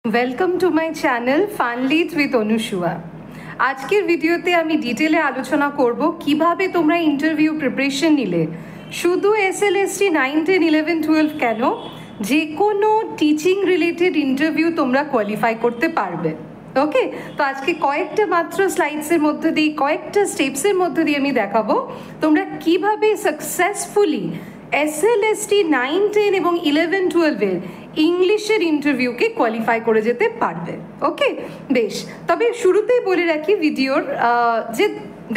Welcome to my channel Funlit with Anusuya. আজকের ভিডিওতে আমি ডিটেলে আলোচনা করব কিভাবে তোমরা ইন্টারভিউ প্রিপারেশন নিলে শুধু SLST 9, 10, 11, 12 কেন যে কোনো টিচিং রিলেটেড ইন্টারভিউ তোমরা কোয়ালিফাই করতে পারবে। ওকে, তো আজকে কয়েকটা মাত্র স্লাইডসের মধ্যে দিয়ে কয়েকটা স্টেপসের মধ্যে দিয়ে আমি দেখাবো তোমরা কিভাবে সাকসেসফুলি SLST 9, 10 এবং 11, 12-এর ইংলিশের ইন্টারভিউকে কোয়ালিফাই করে যেতে পারবে। ওকে, বেশ, তবে শুরুতেই বলে রাখি ভিডিওর যে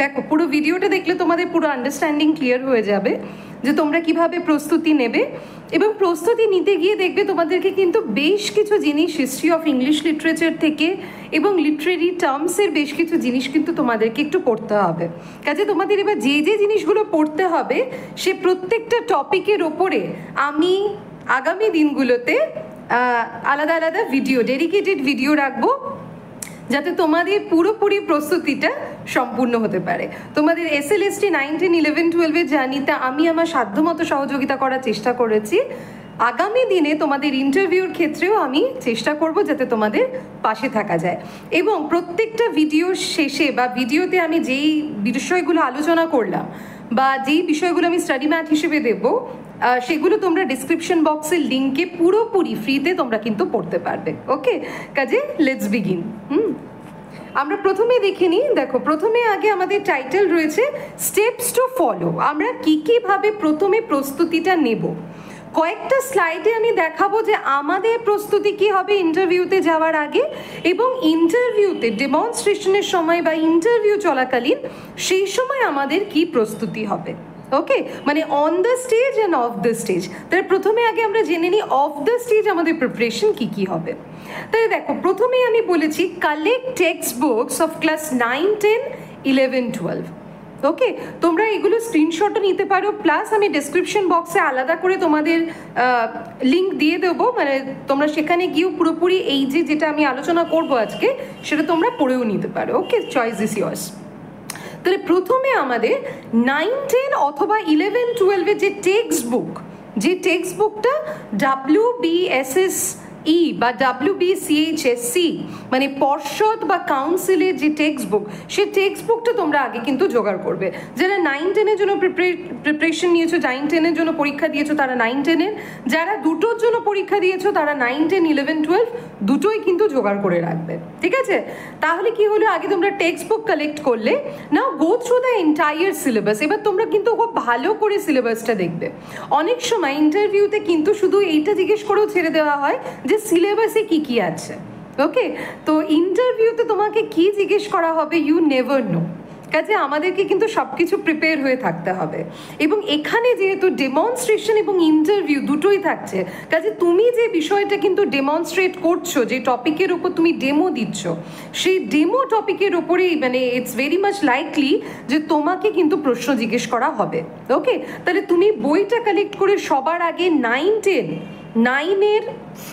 দেখো পুরো ভিডিওটা দেখলে তোমাদের পুরো আন্ডারস্ট্যান্ডিং ক্লিয়ার হয়ে যাবে যে তোমরা কিভাবে প্রস্তুতি নেবে, এবং প্রস্তুতি নিতে গিয়ে দেখবে তোমাদেরকে কিন্তু বেশ কিছু জিনিস হিস্ট্রি অফ ইংলিশ লিটারেচার থেকে এবং লিটারেরি টার্মসের বেশ কিছু জিনিস কিন্তু তোমাদেরকে একটু পড়তে হবে। কাজে তোমাদের এবার যে যে জিনিসগুলো পড়তে হবে সে প্রত্যেকটা টপিকের ওপরে আমি আগামী দিনগুলোতে আলাদা আলাদা ভিডিও, ডেডিকেটেড ভিডিও রাখবো যাতে তোমাদের পুরোপুরি প্রস্তুতিটা সম্পূর্ণ হতে পারে। তোমাদের SLST 9, 10, 11, 12-এর জার্নিতে আমি আমার সাধ্যমতো সহযোগিতা করার চেষ্টা করেছি। আগামী দিনে তোমাদের ইন্টারভিউর ক্ষেত্রেও আমি চেষ্টা করব যাতে তোমাদের পাশে থাকা যায়, এবং প্রত্যেকটা ভিডিওর শেষে বা ভিডিওতে আমি যেই বিষয়গুলো আলোচনা করলাম বা যেই বিষয়গুলো আমি স্টাডি ম্যাট হিসেবে দেবো সেগুলো তোমরা ডিসক্রিপশন বক্সের লিঙ্কে পুরোপুরি ফ্রিতে তোমরা কিন্তু পড়তে পারবে। ওকে, কাজে লেটস বিগিন। আমরা প্রথমে দেখে নিই। দেখো, প্রথমে আগে আমাদের টাইটেল রয়েছে স্টেপস টু ফলো। আমরা কীভাবে প্রথমে প্রস্তুতিটা নেব। কয়েকটা স্লাইডে আমি দেখাবো যে আমাদের প্রস্তুতি কী হবে ইন্টারভিউতে যাওয়ার আগে, এবং ইন্টারভিউতে ডেমনস্ট্রেশনের সময় বা ইন্টারভিউ চলাকালীন সেই সময় আমাদের কি প্রস্তুতি হবে। ওকে, মানে on the stage and of the stage. তাহলে প্রথমে আগে আমরা জেনে নিই অফ দ্য স্টেজ আমাদের প্রিপারেশন কী হবে। তাহলে দেখো, প্রথমেই আমি বলেছি collect text books of class 9, 10, 11, 12। ওকে, তোমরা এগুলো স্ক্রিনশটও নিতে পারো, প্লাস আমি ডেসক্রিপশন বক্সে আলাদা করে তোমাদের লিঙ্ক দিয়ে দেবো, মানে তোমরা সেখানে গিয়েও পুরোপুরি এই যেটা আমি আলোচনা করবো আজকে সেটা তোমরা পড়েও নিতে পারো। ওকে, চয়েস ইজ ইয়ার্স। তাহলে প্রথমে আমাদের 9, 10 অথবা 11, 12-এর যে টেক্সট বুকটা WBSSE বা WBCHSC মানে পর্ষদ বা কাউন্সিলের যে টেক্সট বুক, সেই টেক্সট বুকটা তোমরা আগে কিন্তু জোগাড় করবে। যারা 9, 10-এর জন্য প্রিপারেশন নিয়েছো, 9, 10-এর জন্য পরীক্ষা দিয়েছো তারা 9, 10-এর, যারা দুটোর জন্য পরীক্ষা দিয়েছো তারা 9, 10, 11, 12 দুটোই কিন্তু জোগাড় করে রাখবে। ঠিক আছে, তাহলে কি হলো, আগে তোমরা টেক্সট বুক কালেক্ট করলে, now go through the entire syllabus. এবার তোমরা কিন্তু খুব ভালো করে সিলেবাসটা দেখবে। অনেক সময় ইন্টারভিউতে কিন্তু শুধু এইটা জিজ্ঞেস করেও ছেড়ে দেওয়া হয় যে সিলেবাসে কি আছে। ওকে, তো ইন্টারভিউতে তোমাকে কি জিজ্ঞেস করা হবে ইউ নেভার নো। কাজে আমাদেরকে কিন্তু সব কিছু প্রিপেয়ার হয়ে থাকতে হবে, এবং এখানে যেহেতু ডেমনস্ট্রেশন এবং ইন্টারভিউ দুটোই থাকছে, কাজে তুমি যে বিষয়টা কিন্তু ডেমনস্ট্রেট করছো, যে টপিকের উপর তুমি ডেমো দিচ্ছ, সেই ডেমো টপিকের উপরেই মানে ইটস ভেরি মাচ লাইকলি যে তোমাকে কিন্তু প্রশ্ন জিজ্ঞেস করা হবে। ওকে, তাহলে তুমি বইটা কালেক্ট করে সবার আগে 9, 10, 9-এর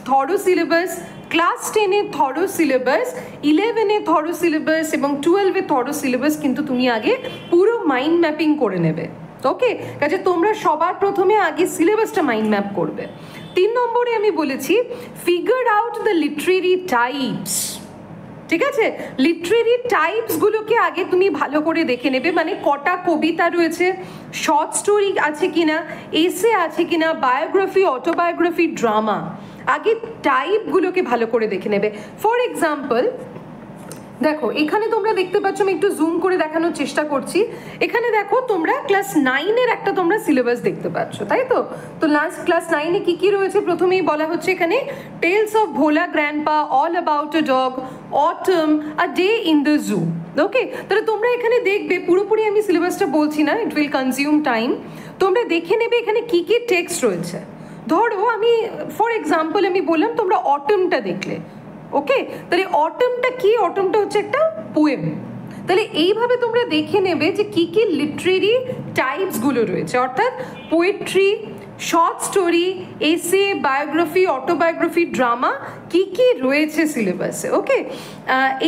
থরো সিলেবাস, ক্লাস 10-এর থরো সিলেবাস, 11-এর থরো সিলেবাস এবং 12-এর থরো সিলেবাস কিন্তু তুমি আগে পুরো মাইন্ড ম্যাপিং করে নেবে। ওকে, কাজে তোমরা সবার প্রথমে আগে সিলেবাসটা মাইন্ড ম্যাপ করবে। 3 নম্বরে আমি বলেছি figure out the literary types. ঠিক আছে, লিটারেরি টাইপসগুলোকে আগে তুমি ভালো করে দেখে নেবে, মানে কটা কবিতা রয়েছে, শর্ট স্টোরি আছে কিনা, এসে আছে কিনা, বায়োগ্রাফি, অটোবায়োগ্রাফি, ড্রামা, আগে টাইপগুলোকে ভালো করে দেখে নেবে। ফর এক্সাম্পল দেখো, এখানে তোমরা দেখতে পাচ্ছ, আমি একটু জুম করে দেখানোর চেষ্টা করছি। এখানে দেখো তোমরা ক্লাস 9-এর একটা তোমরা সিলেবাস দেখতে পাচ্ছ, তাই তো? তো ক্লাস 9-এ কি রয়েছে প্রথমেই বলা হচ্ছে এখানে tales of Bhola grandpa, all about a dog, autumn, a day in the zoo. Okay, তাহলে তোমরা এখানে দেখবে, পুরোপুরি আমি সিলেবাসটা বলছি না, ইট উইল কনজিউম টাইম, তোমরা দেখে নেবে এখানে কি টেক্সট রয়েছে। ধরো আমি ফর এক্সাম্পল আমি বললাম তোমরা অটমটা দেখলে। ওকে, তাহলে অটমটা কি? অটমটা হচ্ছে একটা পোয়েম। তাহলে এইভাবে তোমরা দেখে নেবে যে কি লিটারেরি টাইপসগুলো রয়েছে, অর্থাৎ পোয়েট্রি, শর্ট স্টোরি, এসে, বায়োগ্রাফি, অটোবায়োগ্রাফি, ড্রামা, কি কি রয়েছে সিলেবাসে। ওকে,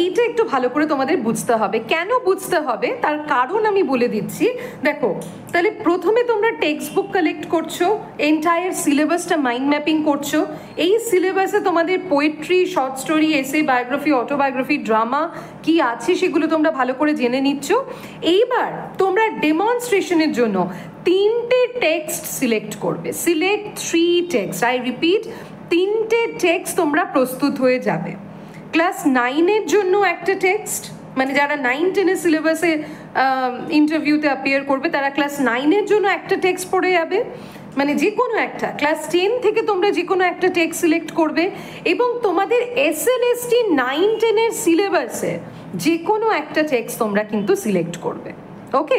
এইটা একটু ভালো করে তোমাদের বুঝতে হবে। কেন বুঝতে হবে তার কারণ আমি বলে দিচ্ছি। দেখো, তাহলে প্রথমে তোমরা টেক্সট বুক কালেক্ট করছো, এন্টায়ার সিলেবাসটা মাইন্ড ম্যাপিং করছো। এই সিলেবাসে তোমাদের পোয়েট্রি, শর্ট স্টোরি, এসে, বায়োগ্রাফি, অটোবায়োগ্রাফি, ড্রামা কি আছে সেগুলো তোমরা ভালো করে জেনে নিচ্ছ। এইবার তোমরা ডেমনস্ট্রেশনের জন্য 3টে টেক্সট সিলেক্ট করবে। সিলেক্ট 3 টেক্সট, আই রিপিট, 3টে টেক্সট তোমরা প্রস্তুত হয়ে যাবে। ক্লাস 9-এর জন্য একটা টেক্সট, মানে যারা 9-10-এর সিলেবাসে ইন্টারভিউতে অ্যাপিয়ার করবে তারা ক্লাস 9-এর জন্য একটা টেক্সট পড়ে যাবে, মানে যে কোনো একটা। ক্লাস 10 থেকে তোমরা যে কোনো একটা টেক্সট সিলেক্ট করবে এবং তোমাদের SLST 9-10-এর সিলেবাসে যে কোনো একটা টেক্সট তোমরা কিন্তু সিলেক্ট করবে। ওকে,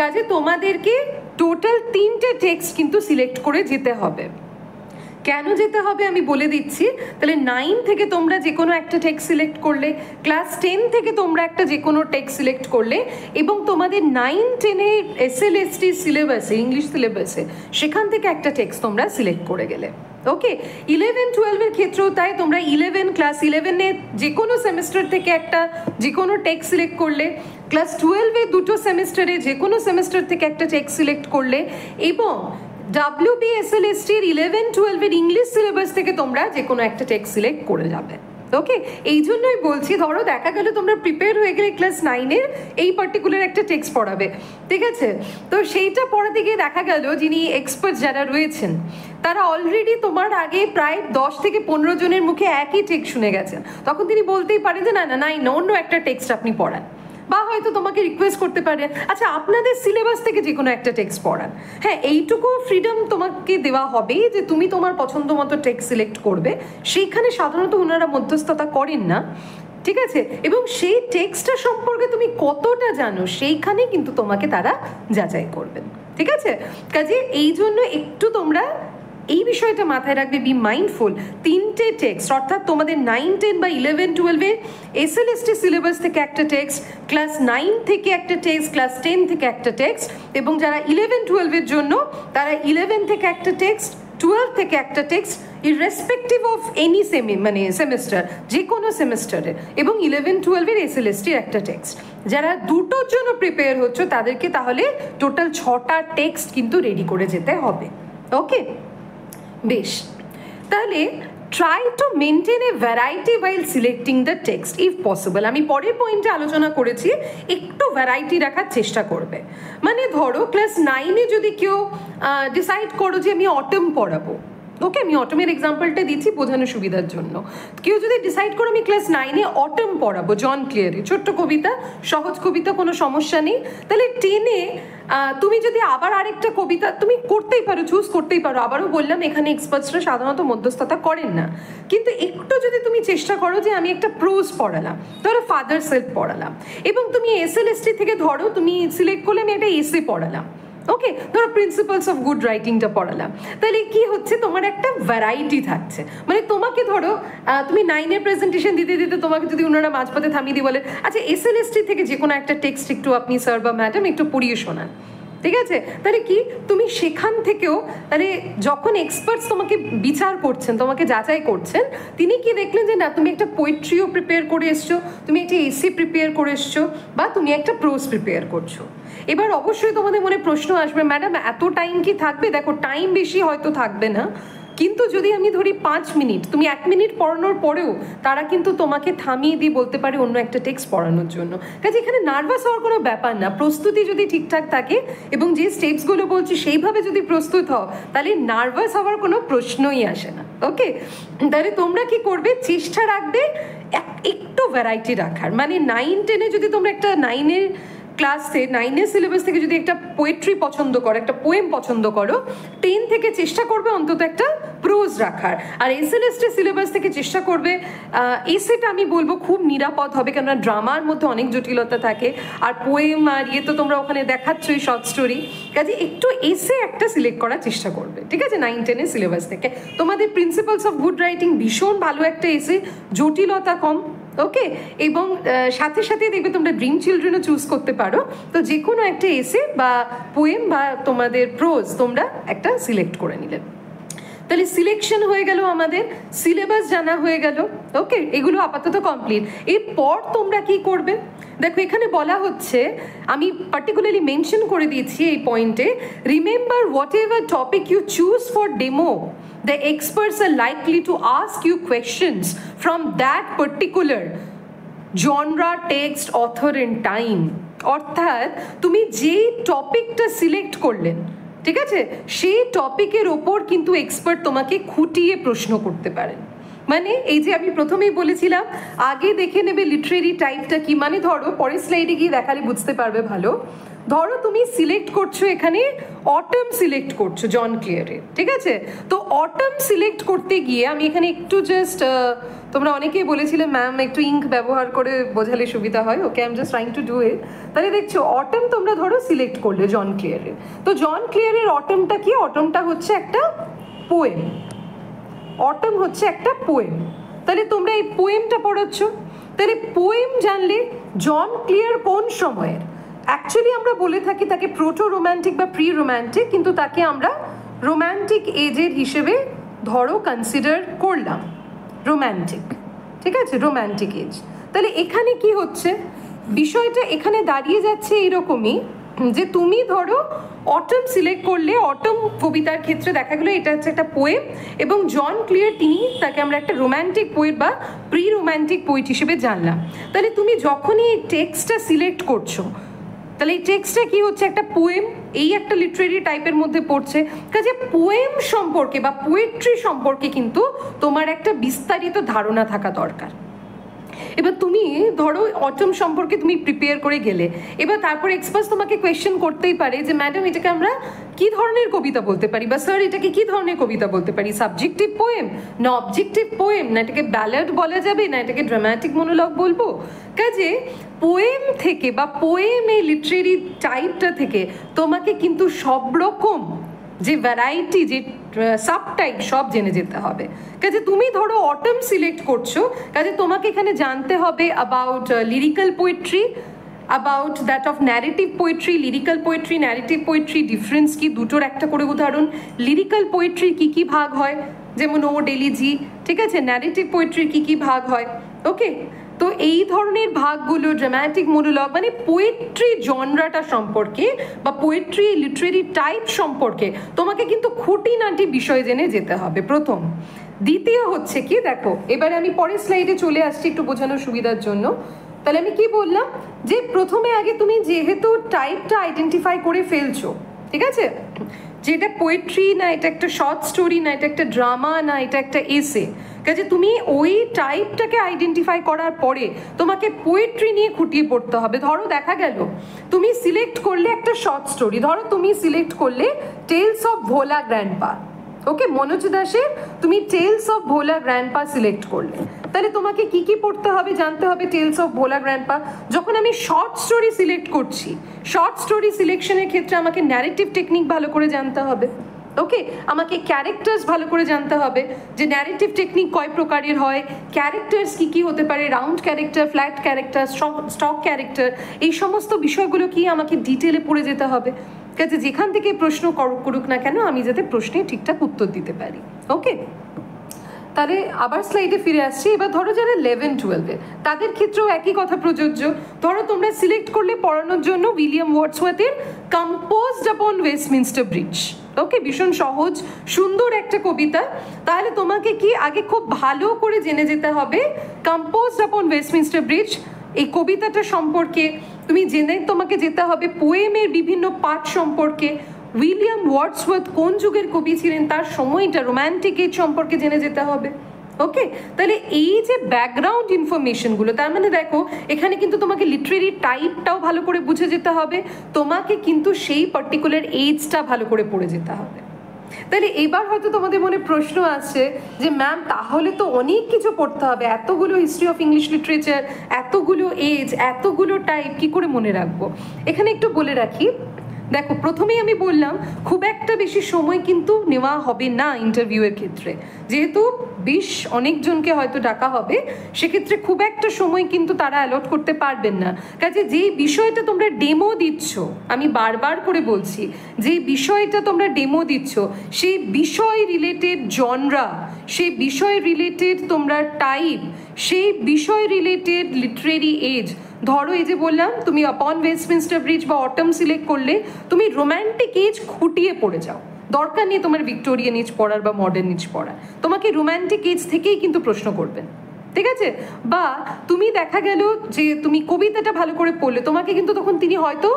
কাজে তোমাদেরকে টোটাল 3টে টেক্সট কিন্তু সিলেক্ট করে যেতে হবে। কেন যেতে হবে আমি বলে দিচ্ছি। তাহলে 9 থেকে তোমরা যে কোনো একটা টেক্সট সিলেক্ট করলে, ক্লাস 10 থেকে তোমরা একটা যে কোনো টেক্সট সিলেক্ট করলে এবং তোমাদের 9-10-এর SLST সিলেবাসে, ইংলিশ সিলেবাসে, সেখান থেকে একটা টেক্সট তোমরা সিলেক্ট করে গেলে। ওকে, 11-12-এর ক্ষেত্রেও তাই। তোমরা ক্লাস 11-এ যে কোনো সেমিস্টার থেকে একটা যে কোনো টেক্সট সিলেক্ট করলে, ক্লাস 12-এ দুটো সেমিস্টারে যে কোনো সেমিস্টার থেকে একটা টেক্সট সিলেক্ট করলে এবং WBSLST-র 11-12-এর ইংলিশ সিলেবাস থেকে তোমরা যে কোনো একটা টেক্সট সিলেক্ট করে যাবে। ওকে, এই জন্যই বলছি, ধরো দেখা গেল তোমরা প্রিপেয়ার হয়ে গেলে ক্লাস 9-এর এই পার্টিকুলার একটা টেক্সট পড়াবে, ঠিক আছে? তো সেইটা পড়াতে গিয়ে দেখা গেল যিনি এক্সপার্ট যারা রয়েছেন তারা অলরেডি তোমার আগে প্রায় 10 থেকে 15 জনের মুখে একই টেক্সট শুনে গেছেন। তখন তিনি বলতেই পারেন যে না অন্য একটা টেক্সট আপনি পড়ান, বা হয়তো তোমাকে রিকোয়েস্ট করতে পারে আচ্ছা আপনাদের সিলেবাস থেকে যে কোনো একটা টেক্সট পড়ান। হ্যাঁ, এইটুকু ফ্রিডম তোমাকে দেওয়া হবে যে তুমি তোমার পছন্দ মতো টেক্সট সিলেক্ট করবে। সেইখানে সাধারণত ওনারা মধ্যস্থতা করেন না, ঠিক আছে? এবং সেই টেক্সটটা সম্পর্কে তুমি কতটা জানো সেইখানে কিন্তু তোমাকে তারা যাচাই করবেন, ঠিক আছে? কাজে এই জন্য একটু তোমরা এই বিষয়টা মাথায় রাখবে, বি মাইন্ডফুল। 3টে টেক্সট, অর্থাৎ তোমাদের 9-10 বা 11-12-এর SLST সিলেবাস থেকে একটা টেক্সট, ক্লাস 9 থেকে একটা টেক্সট, ক্লাস 10 থেকে একটা টেক্সট, এবং যারা 11-12-এর জন্য তারা 11 থেকে একটা টেক্সট, 12 থেকে একটা text, irrespective of any semester, যে কোনো সেমিস্টারে, এবং 11-12-এর SLST-র একটা টেক্সট। যারা দুটোর জন্য প্রিপেয়ার হচ্ছে তাদেরকে তাহলে টোটাল 6টা টেক্সট কিন্তু রেডি করে যেতে হবে। ওকে, বেশ, তাহলে try to maintain a variety while selecting the text if possible. আমি পরের পয়েন্টে আলোচনা করেছি, একটু ভ্যারাইটি রাখার চেষ্টা করবে। মানে ধরো ক্লাস 9-এ যদি কেউ ডিসাইড করো যে আমি অটম পড়াবো, ওকে, আমি অটমের এক্সাম্পলটা দিচ্ছি বোঝানোর সুবিধার জন্য। কেউ যদি ডিসাইড করো আমি ক্লাস 9-এ অটম পড়াবো, জন ক্লিয়ারি, ছোট্ট কবিতা, সহজ কবিতা, কোনো সমস্যা নেই। তাহলে 10-এ তুমি যদি আবার আরেকটা কবিতা তুমি করতেই পারো, চুজ করতেই পারো। আবারও বললাম এখানে এক্সপার্টসরা সাধারণত মধ্যস্থতা করেন না, কিন্তু একটু যদি তুমি চেষ্টা করো যে আমি একটা প্রোজ পড়ালাম, ধরো ফাদার সেলফ পড়ালাম, এবং তুমি SLST থেকে ধরো তুমি সিলেক্ট করলে আমি একটা এসে পড়ালাম, ওকে, ধরো প্রিন্সিপালস অফ গুড রাইটিংটা পড়ালাম, তাহলে কি হচ্ছে তোমার একটা ভ্যারাইটি থাকছে। মানে তোমাকে ধরো তুমি 9-এর প্রেজেন্টেশন দিতে দিতে তোমাকে যদি ওনারা মাঝপথে থামিয়ে দিয়ে বলে আচ্ছা SLST থেকে যে কোনো একটা টেক্সট একটু আপনি স্যার বা ম্যাডাম একটু পড়িয়ে শোনান, ঠিক আছে? তাহলে কি তুমি সেখান থেকেও, তাহলে যখন এক্সপার্টস তোমাকে বিচার করছেন, তোমাকে যাচাই করছেন, তিনি কি দেখলেন যে না তুমি একটা পোয়েট্রিও প্রিপেয়ার করে এসছো, তুমি একটা এসে প্রিপেয়ার করে এসছো, বা তুমি একটা প্রোজ প্রিপেয়ার করছো। এবার অবশ্যই তোমাদের মনে প্রশ্ন আসবে ম্যাডাম এত টাইম কি থাকবে? দেখো টাইম বেশি হয়তো থাকবে না, কিন্তু যদি আমি ধরি 5 মিনিট, তুমি 1 মিনিট পড়ানোর পরেও তারা কিন্তু তোমাকে থামিয়ে দিয়ে বলতে পারে অন্য একটা টেক্সট পড়ানোর জন্য। কাজে এখানে নার্ভাস হওয়ার কোনো ব্যাপার না, প্রস্তুতি যদি ঠিকঠাক থাকে এবং যে স্টেপসগুলো বলছি সেইভাবে যদি প্রস্তুত হও তাহলে নার্ভাস হওয়ার কোনো প্রশ্নই আসে না। ওকে, তাহলে তোমরা কি করবে, চেষ্টা রাখবে একটু ভ্যারাইটি রাখার। মানে 9-10-এ যদি তোমরা একটা 9-এর ক্লাসে 9-এর সিলেবাস থেকে যদি একটা পোয়েট্রি পছন্দ করো, একটা পোয়েম পছন্দ করো, 10 থেকে চেষ্টা করবে অন্তত একটা প্রোজ রাখার। আর SLST সিলেবাস থেকে চেষ্টা করবে এসেটা আমি বলবো খুব নিরাপদ হবে, কেননা ড্রামার মধ্যে অনেক জটিলতা থাকে, আর পোয়েম আর তো তোমরা ওখানে দেখাচ্ছই শর্ট স্টোরি, কাজে একটু এসে একটা সিলেক্ট করার চেষ্টা করবে, ঠিক আছে? 9-10-এর সিলেবাস থেকে তোমাদের প্রিন্সিপালস অফ গুড রাইটিং ভীষণ ভালো একটা এসে, জটিলতা কম, ওকে, এবং সাথে সাথে দেখবে তোমরা ড্রিম চিলড্রেনও চুজ করতে পারো। তো যে কোনো একটা এসে বা পোয়েম বা তোমাদের প্রোজ তোমরা একটা সিলেক্ট করে নিলে। তাহলে সিলেকশন হয়ে গেল, আমাদের সিলেবাস জানা হয়ে গেল। ওকে, এগুলো আপাতত কমপ্লিট। এরপর তোমরা কি করবে দেখো, এখানে বলা হচ্ছে, আমি পার্টিকুলারলি মেনশন করে দিয়েছি এই পয়েন্টে, remember whatever topic you choose for demo, the experts are likely to ask you questions from that particular genre, text, author and time. অর্থাৎ তুমি যেই টপিকটা সিলেক্ট করলেন, ঠিক আছে, সেই টপিকের ওপর কিন্তু এক্সপার্ট তোমাকে খুঁটিয়ে প্রশ্ন করতে পারেন। মানে এই যে আমি প্রথমেই বলেছিলাম, আগে দেখে নেবে লিটারেরি টাইপটা কি। মানে ধরো পরের স্লাইডে গিয়ে দেখালে বুঝতে পারবে ভালো। ধরো তুমি সিলেক্ট করছো, এখানে অটম সিলেক্ট করছো জন ক্লিয়ারে, ঠিক আছে। তো অটম সিলেক্ট করতে গিয়ে আমি এখানে একটু জাস্ট, তোমরা অনেকেই বলেছিলে ম্যাম একটু ইঙ্ক ব্যবহার করে বোঝালে সুবিধা হয়। Okay, I am just trying to do it. তাহলে দেখছো অটম তোমরা ধরো সিলেক্ট করলে জন ক্লিয়ারে। তো জন ক্লিয়ারের অটমটা কি? অটমটা হচ্ছে একটা পোয়েম। অটম হচ্ছে একটা পোয়েম। তাহলে তোমরা এই পোয়েমটা পড়াচ্ছ। তাহলে পোয়েম জানলে জন ক্লিয়ার কোন সময়ের, অ্যাকচুয়ালি আমরা বলে থাকি তাকে প্রোটো রোম্যান্টিক বা প্রি রোম্যান্টিক, কিন্তু তাকে আমরা রোম্যান্টিক এজের হিসেবে ধরো কনসিডার করলাম, রোম্যান্টিক, ঠিক আছে, রোম্যান্টিক এজ। তাহলে এখানে কি হচ্ছে, বিষয়টা এখানে দাঁড়িয়ে যাচ্ছে এইরকমই যে তুমি ধরো অটম সিলেক্ট করলে, অটম কবিতার ক্ষেত্রে দেখা গেলো এটা হচ্ছে একটা পোয়েম, এবং জন ক্লিয়ার তিনি, তাকে আমরা একটা রোম্যান্টিক পোয়েট বা প্রি রোম্যান্টিক পোয়েট হিসেবে জানলাম। তাহলে তুমি যখনই এই টেক্সটটা সিলেক্ট করছো, তাহলে এই টেক্সটটা কি হচ্ছে, একটা পোয়েম, এই একটা লিটারেরি টাইপের মধ্যে পড়ছে। কাজে পোয়েম সম্পর্কে বা পোয়েট্রি সম্পর্কে কিন্তু তোমার একটা বিস্তারিত ধারণা থাকা দরকার। এবার তুমি ধরো অটম সম্পর্কে তুমি প্রিপেয়ার করে গেলে, এবার তারপর এক্সপার্ট তোমাকে কোয়েশ্চেন করতেই পারে যে ম্যাডাম এটাকে আমরা কি ধরনের কবিতা বলতে পারি, বা স্যার এটাকে কি ধরনের কবিতা বলতে পারি, সাবজেক্টিভ পোয়েম না অবজেক্টিভ পোয়েম, না এটাকে ব্যালাড বলা যাবে, না এটাকে ড্রামাটিক মনোলগ বলবো। কাজে পোয়েম থেকে বা পোয়েম এই লিটারেরি টাইপটা থেকে তোমাকে কিন্তু সব রকম যে ভ্যারাইটি, যে সাব টাইপ সব জেনে যেতে হবে। কাজে তুমি ধরো অটম সিলেক্ট করছো, কাজে তোমাকে এখানে জানতে হবে about lyrical poetry, about that of narrative poetry. Lyrical poetry, narrative poetry difference কি, দুটোর একটা করে উদাহরণ। লিরিক্যাল পোয়েট্রির কী কী ভাগ হয়, যেমন ও ডেলিজি, ঠিক আছে। ন্যারেটিভ পোয়েট্রির কী কী ভাগ হয়, ওকে। তো এই ধরনের ভাগগুলো, ড্রামাটিক মনোলগ, মানে পোয়েট্রি জনরাটা সম্পর্কে বা পোয়েট্রি লিটারেরি টাইপ সম্পর্কে তোমাকে কিন্তু খুঁটিনাটি বিষয় জেনে যেতে হবে, প্রথম। দ্বিতীয় হচ্ছে কি, দেখো এবারে আমি পরের স্লাইডে চলে আসছি একটু বোঝানোর সুবিধার জন্য। তাহলে আমি কি বললাম, যে প্রথমে আগে তুমি যেহেতু টাইপটা আইডেন্টিফাই করে ফেলছো, ঠিক আছে, যেটা পোয়েট্রি না এটা একটা শর্ট স্টোরি, না এটা একটা ড্রামা, না এটা একটা এসে। কাজে তুমি ওই টাইপটাকে আইডেন্টিফাই করার পরে তোমাকে পোয়েট্রি নিয়ে খুঁটিয়ে পড়তে হবে। ধরো দেখা গেল তুমি সিলেক্ট করলে একটা শর্ট স্টোরি, ধরো তুমি সিলেক্ট করলে tales of Bhola grandpa, okay, Manoj দাসের তুমি tales of Bhola grandpa select করলে। তাহলে তোমাকে কি কি পড়তে হবে, জানতে হবে টেলস অফ ভোলা গ্র্যান্ডপা। যখন আমি শর্ট স্টোরি সিলেক্ট করছি, শর্ট স্টোরি সিলেকশনের ক্ষেত্রে আমাকে ন্যারেটিভ টেকনিক ভালো করে জানতে হবে, ওকে। আমাকে ক্যারেক্টার্স ভালো করে জানতে হবে, যে ন্যারেটিভ টেকনিক কয় প্রকারের হয়, ক্যারেক্টার্স কি কি হতে পারে, round character, flat character, stock character, এই সমস্ত বিষয়গুলো কি আমাকে ডিটেলে পড়ে যেতে হবে। কাজে যেখান থেকে প্রশ্ন করুক না কেন, আমি যাতে প্রশ্নে ঠিকঠাক উত্তর দিতে পারি, ওকে। তাহলে আবার স্লাইডে ফিরে আসছি। এবার ধরো যারা 11-12 তাদের ক্ষেত্রেও একই কথা প্রযোজ্য। ধরো তোমরা সিলেক্ট করলে পড়ানোর জন্য উইলিয়াম ওয়ার্ডসওয়ার্থের composed upon Westminster bridge, okay, ভীষণ সহজ সুন্দর একটা কবিতা। তাহলে তোমাকে কি আগে খুব ভালো করে জেনে যেতে হবে কম্পোজড আপন ওয়েস্টমিনস্টার ব্রিজ এই কবিতাটা সম্পর্কে, তুমি জেনে তোমাকে যেতে হবে পোয়েমের বিভিন্ন পাঠ সম্পর্কে, উইলিয়াম ওয়ার্ডসওয়ার্থ কোন যুগের কবি ছিলেন, তার সময়টা, রোম্যান্টিক এজ সম্পর্কে জেনে যেতে হবে, ওকে। তাহলে এই যে ব্যাকগ্রাউন্ড ইনফরমেশনগুলো, তার মানে দেখো এখানে কিন্তু তোমাকে লিটারেরি টাইপটাও ভালো করে বুঝে যেতে হবে, তোমাকে কিন্তু সেই পার্টিকুলার এজটা ভালো করে পড়ে যেতে হবে। তাহলে এবার হয়তো তোমাদের মনে প্রশ্ন আসছে যে ম্যাম তাহলে তো অনেক কিছু পড়তে হবে, এতগুলো হিস্ট্রি অফ ইংলিশ লিটারেচার, এতগুলো এজ, এতগুলো টাইপ, কি করে মনে রাখবো। এখানে একটু বলে রাখি, দেখো প্রথমেই আমি বললাম খুব একটা বেশি সময় কিন্তু নেওয়া হবে না ইন্টারভিউয়ের ক্ষেত্রে, যেহেতু অনেকজনকে হয়তো ডাকা হবে, সেক্ষেত্রে খুব একটা সময় কিন্তু তারা অ্যালট করতে পারবেন না। কাজে যেই বিষয়টা তোমরা ডেমো দিচ্ছ, আমি বারবার করে বলছি, যেই বিষয়টা তোমরা ডেমো দিচ্ছ সেই বিষয় রিলেটেড জনরা, সেই বিষয় রিলেটেড তোমরা টাইপ, সেই বিষয় রিলেটেড লিটারেরি এজ। ধরো এই যে বললাম তুমি আপন ওয়েস্টমিনস্টার ব্রিজ বা অটম সিলেক্ট করলে তুমি রোম্যান্টিক এজ খুঁটিয়ে পড়ে যাও, দরকার নেই তোমার ভিক্টোরিয়ান এজ পড়ার বা মডার্ন এজ পড়ার, তোমাকে রোম্যান্টিক এজ থেকেই কিন্তু প্রশ্ন করবেন, ঠিক আছে? বা তুমি দেখা গেল যে তুমি কবিতাটা ভালো করে পড়লে, তোমাকে কিন্তু তখন তিনি হয়তো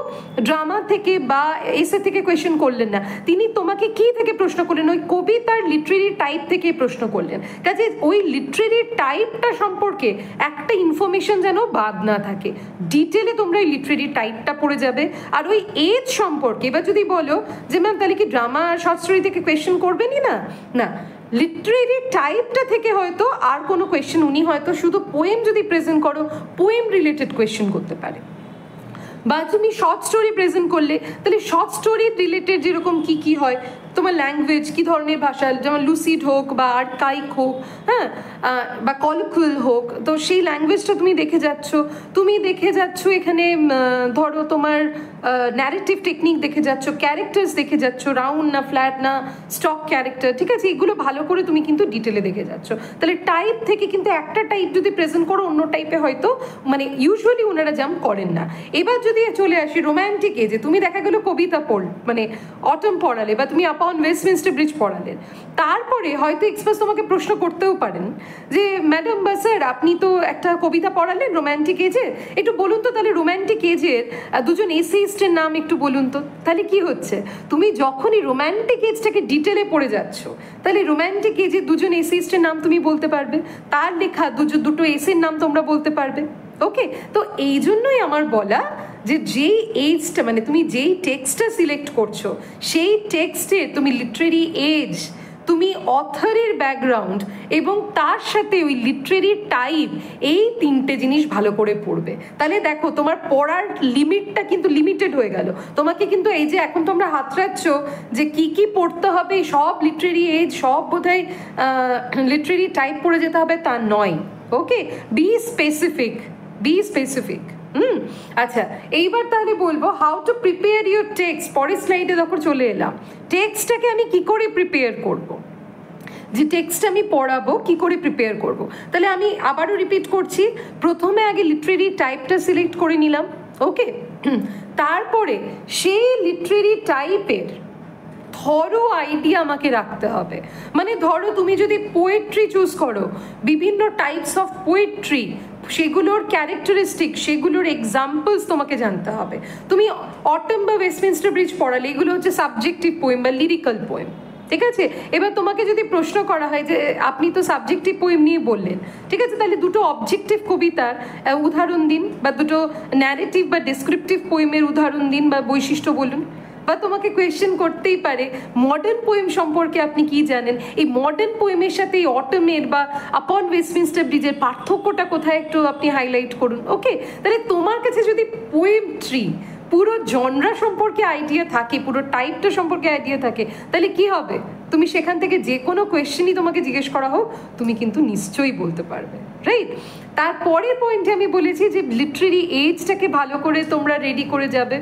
ড্রামা থেকে বা এসে থেকে কোয়েশ্চেন করলেন না, তিনি তোমাকে কি থেকে প্রশ্ন করলেন, ওই কবিতার লিটারেরি টাইপ থেকে প্রশ্ন করলেন। কাজে ওই লিটারেরি টাইপটা সম্পর্কে একটা ইনফরমেশন যেন বাদ না থাকে, ডিটেলে তোমরা ওই লিটারেরি টাইপটা পড়ে যাবে। আর ওই এজ সম্পর্কে এবার যদি বলো যে ম্যাম তাহলে কি ড্রামা আর শর্ট স্টোরি থেকে কোয়েশ্চেন করবেনই না, না, লিটারেরি টাইপটা থেকে হয়তো আর কোনো কোয়েশ্চেন উনি হয়তো শুধু পোয়েম যদি প্রেজেন্ট করো পোয়েম রিলেটেড কোয়েশ্চেন করতে পারে। বা তুমি শর্ট স্টোরি প্রেজেন্ট করলে তাহলে শর্ট স্টোরি রিলেটেড যেরকম কি কি হয়, তোমার ল্যাঙ্গুয়েজ কী ধরনের ভাষা, যেমন লুসিড হোক বা আর্কাইক হোক, হ্যাঁ, বা কলকুয়াল হোক, তো সেই ল্যাঙ্গুয়েজটা তুমি দেখে যাচ্ছ এখানে। ধরো তোমার ন্যারেটিভ টেকনিক দেখে যাচ্ছ, ক্যারেক্টার্স দেখে যাচ্ছ, রাউন্ড না ফ্ল্যাট না স্টক ক্যারেক্টার, ঠিক আছে, এগুলো ভালো করে তুমি কিন্তু ডিটেলে দেখে যাচ্ছ। তাহলে টাইপ থেকে কিন্তু একটা টাইপ যদি প্রেজেন্ট করো অন্য টাইপে হয়তো মানে ইউজুয়ালি ওনারা জাম্প করেন না। এবার যদি চলে আসি রোম্যান্টিক এজে, তুমি দেখা গেলো কবিতা মানে অটম পড়ালে বা তুমি আপন ওয়েস্টমিনস্টার ব্রিজ পড়ালেন, তারপরে হয়তো এক্সপ্রেস তোমাকে প্রশ্ন করতেও পারেন যে ম্যাডাম বা স্যার আপনি তো একটা কবিতা পড়ালেন রোম্যান্টিক এজের, একটু বলুন তো তাহলে রোম্যান্টিক এজের দুজন এসেইস্টের নাম একটু বলুন তো। তাহলে কি হচ্ছে, তুমি যখনই রোম্যান্টিক এজটাকে ডিটেলে পড়ে যাচ্ছ তাহলে রোম্যান্টিক এজের দুজন এসেইস্টের নাম তুমি বলতে পারবে, তার লেখা দুটো এসের নাম তোমরা বলতে পারবে। ওকে, তো এই জন্যই আমার বলা যে যেই এজটা মানে তুমি যেই টেক্সটটা সিলেক্ট করছো সেই টেক্সটে তুমি লিটারেরি এজ, তুমি অথরের ব্যাকগ্রাউন্ড এবং তার সাথে ওই লিটারেরি টাইপ, এই তিনটে জিনিস ভালো করে পড়বে। তাহলে দেখো তোমার পড়ার লিমিটটা কিন্তু লিমিটেড হয়ে গেল। তোমাকে কিন্তু এই যে এখন তোমরা হাতড়াচ্ছ যে কি কি পড়তে হবে, সব লিটারেরি এজ সব বোধহয় লিটারেরি টাইপ পড়ে যেতে হবে তা নয়। ওকে, বি স্পেসিফিক। আচ্ছা, এইবার তাহলে বলবো how to prepare your text. পরের স্লাইডে যখন চলে এলাম, টেক্সটটাকে আমি কি করে প্রিপেয়ার করব, যে টেক্সটটা আমি পড়াবো কি করে প্রিপেয়ার করব। তাহলে আমি আবারও রিপিট করছি, প্রথমে আগে লিটারেরি টাইপটা সিলেক্ট করে নিলাম। ওকে, তারপরে সেই লিটারেরি টাইপের ধরো আইডিয়া আমাকে রাখতে হবে। মানে ধরো তুমি যদি পোয়েট্রি চুজ করো, বিভিন্ন টাইপস অফ পোয়েট্রি, সেগুলোর ক্যারেক্টারিস্টিক, সেগুলোর এক্সাম্পলস তোমাকে জানতে হবে। তুমি অটম বা ওয়েস্টমিনস্টার ব্রিজ পড়ালে এগুলো হচ্ছে সাবজেক্টিভ পোয়েম বা লিরিক্যাল পোয়েম, ঠিক আছে। এবার তোমাকে যদি প্রশ্ন করা হয় যে আপনি তো সাবজেক্টিভ পোয়েম নিয়ে বললেন, ঠিক আছে, তাহলে দুটো অবজেক্টিভ কবিতার উদাহরণ দিন, বা দুটো ন্যারেটিভ বা ডেসক্রিপটিভ পোয়েমের উদাহরণ দিন বা বৈশিষ্ট্য বলুন। বা তোমাকে কোয়েশ্চেন করতেই পারে মডার্ন পোয়েম সম্পর্কে আপনি কি জানেন, এই মডার্ন পোয়েমের সাথে এই অটমের বা আপন ওয়েস্টমিনস্টার ব্রিজের পার্থক্যটা কোথায় একটু আপনি হাইলাইট করুন। ওকে, তাহলে তোমার কাছে যদি পোয়েমট্রি পুরো জনরা সম্পর্কে আইডিয়া থাকে, পুরো টাইপটা সম্পর্কে আইডিয়া থাকে, তাহলে কি হবে, তুমি সেখান থেকে যে কোনো কোয়েশ্চেনই তোমাকে জিজ্ঞেস করা হোক তুমি কিন্তু নিশ্চয়ই বলতে পারবে, রাইট। তারপরের পয়েন্টে আমি বলেছি যে লিটারেরি এজটাকে ভালো করে তোমরা রেডি করে যাবে।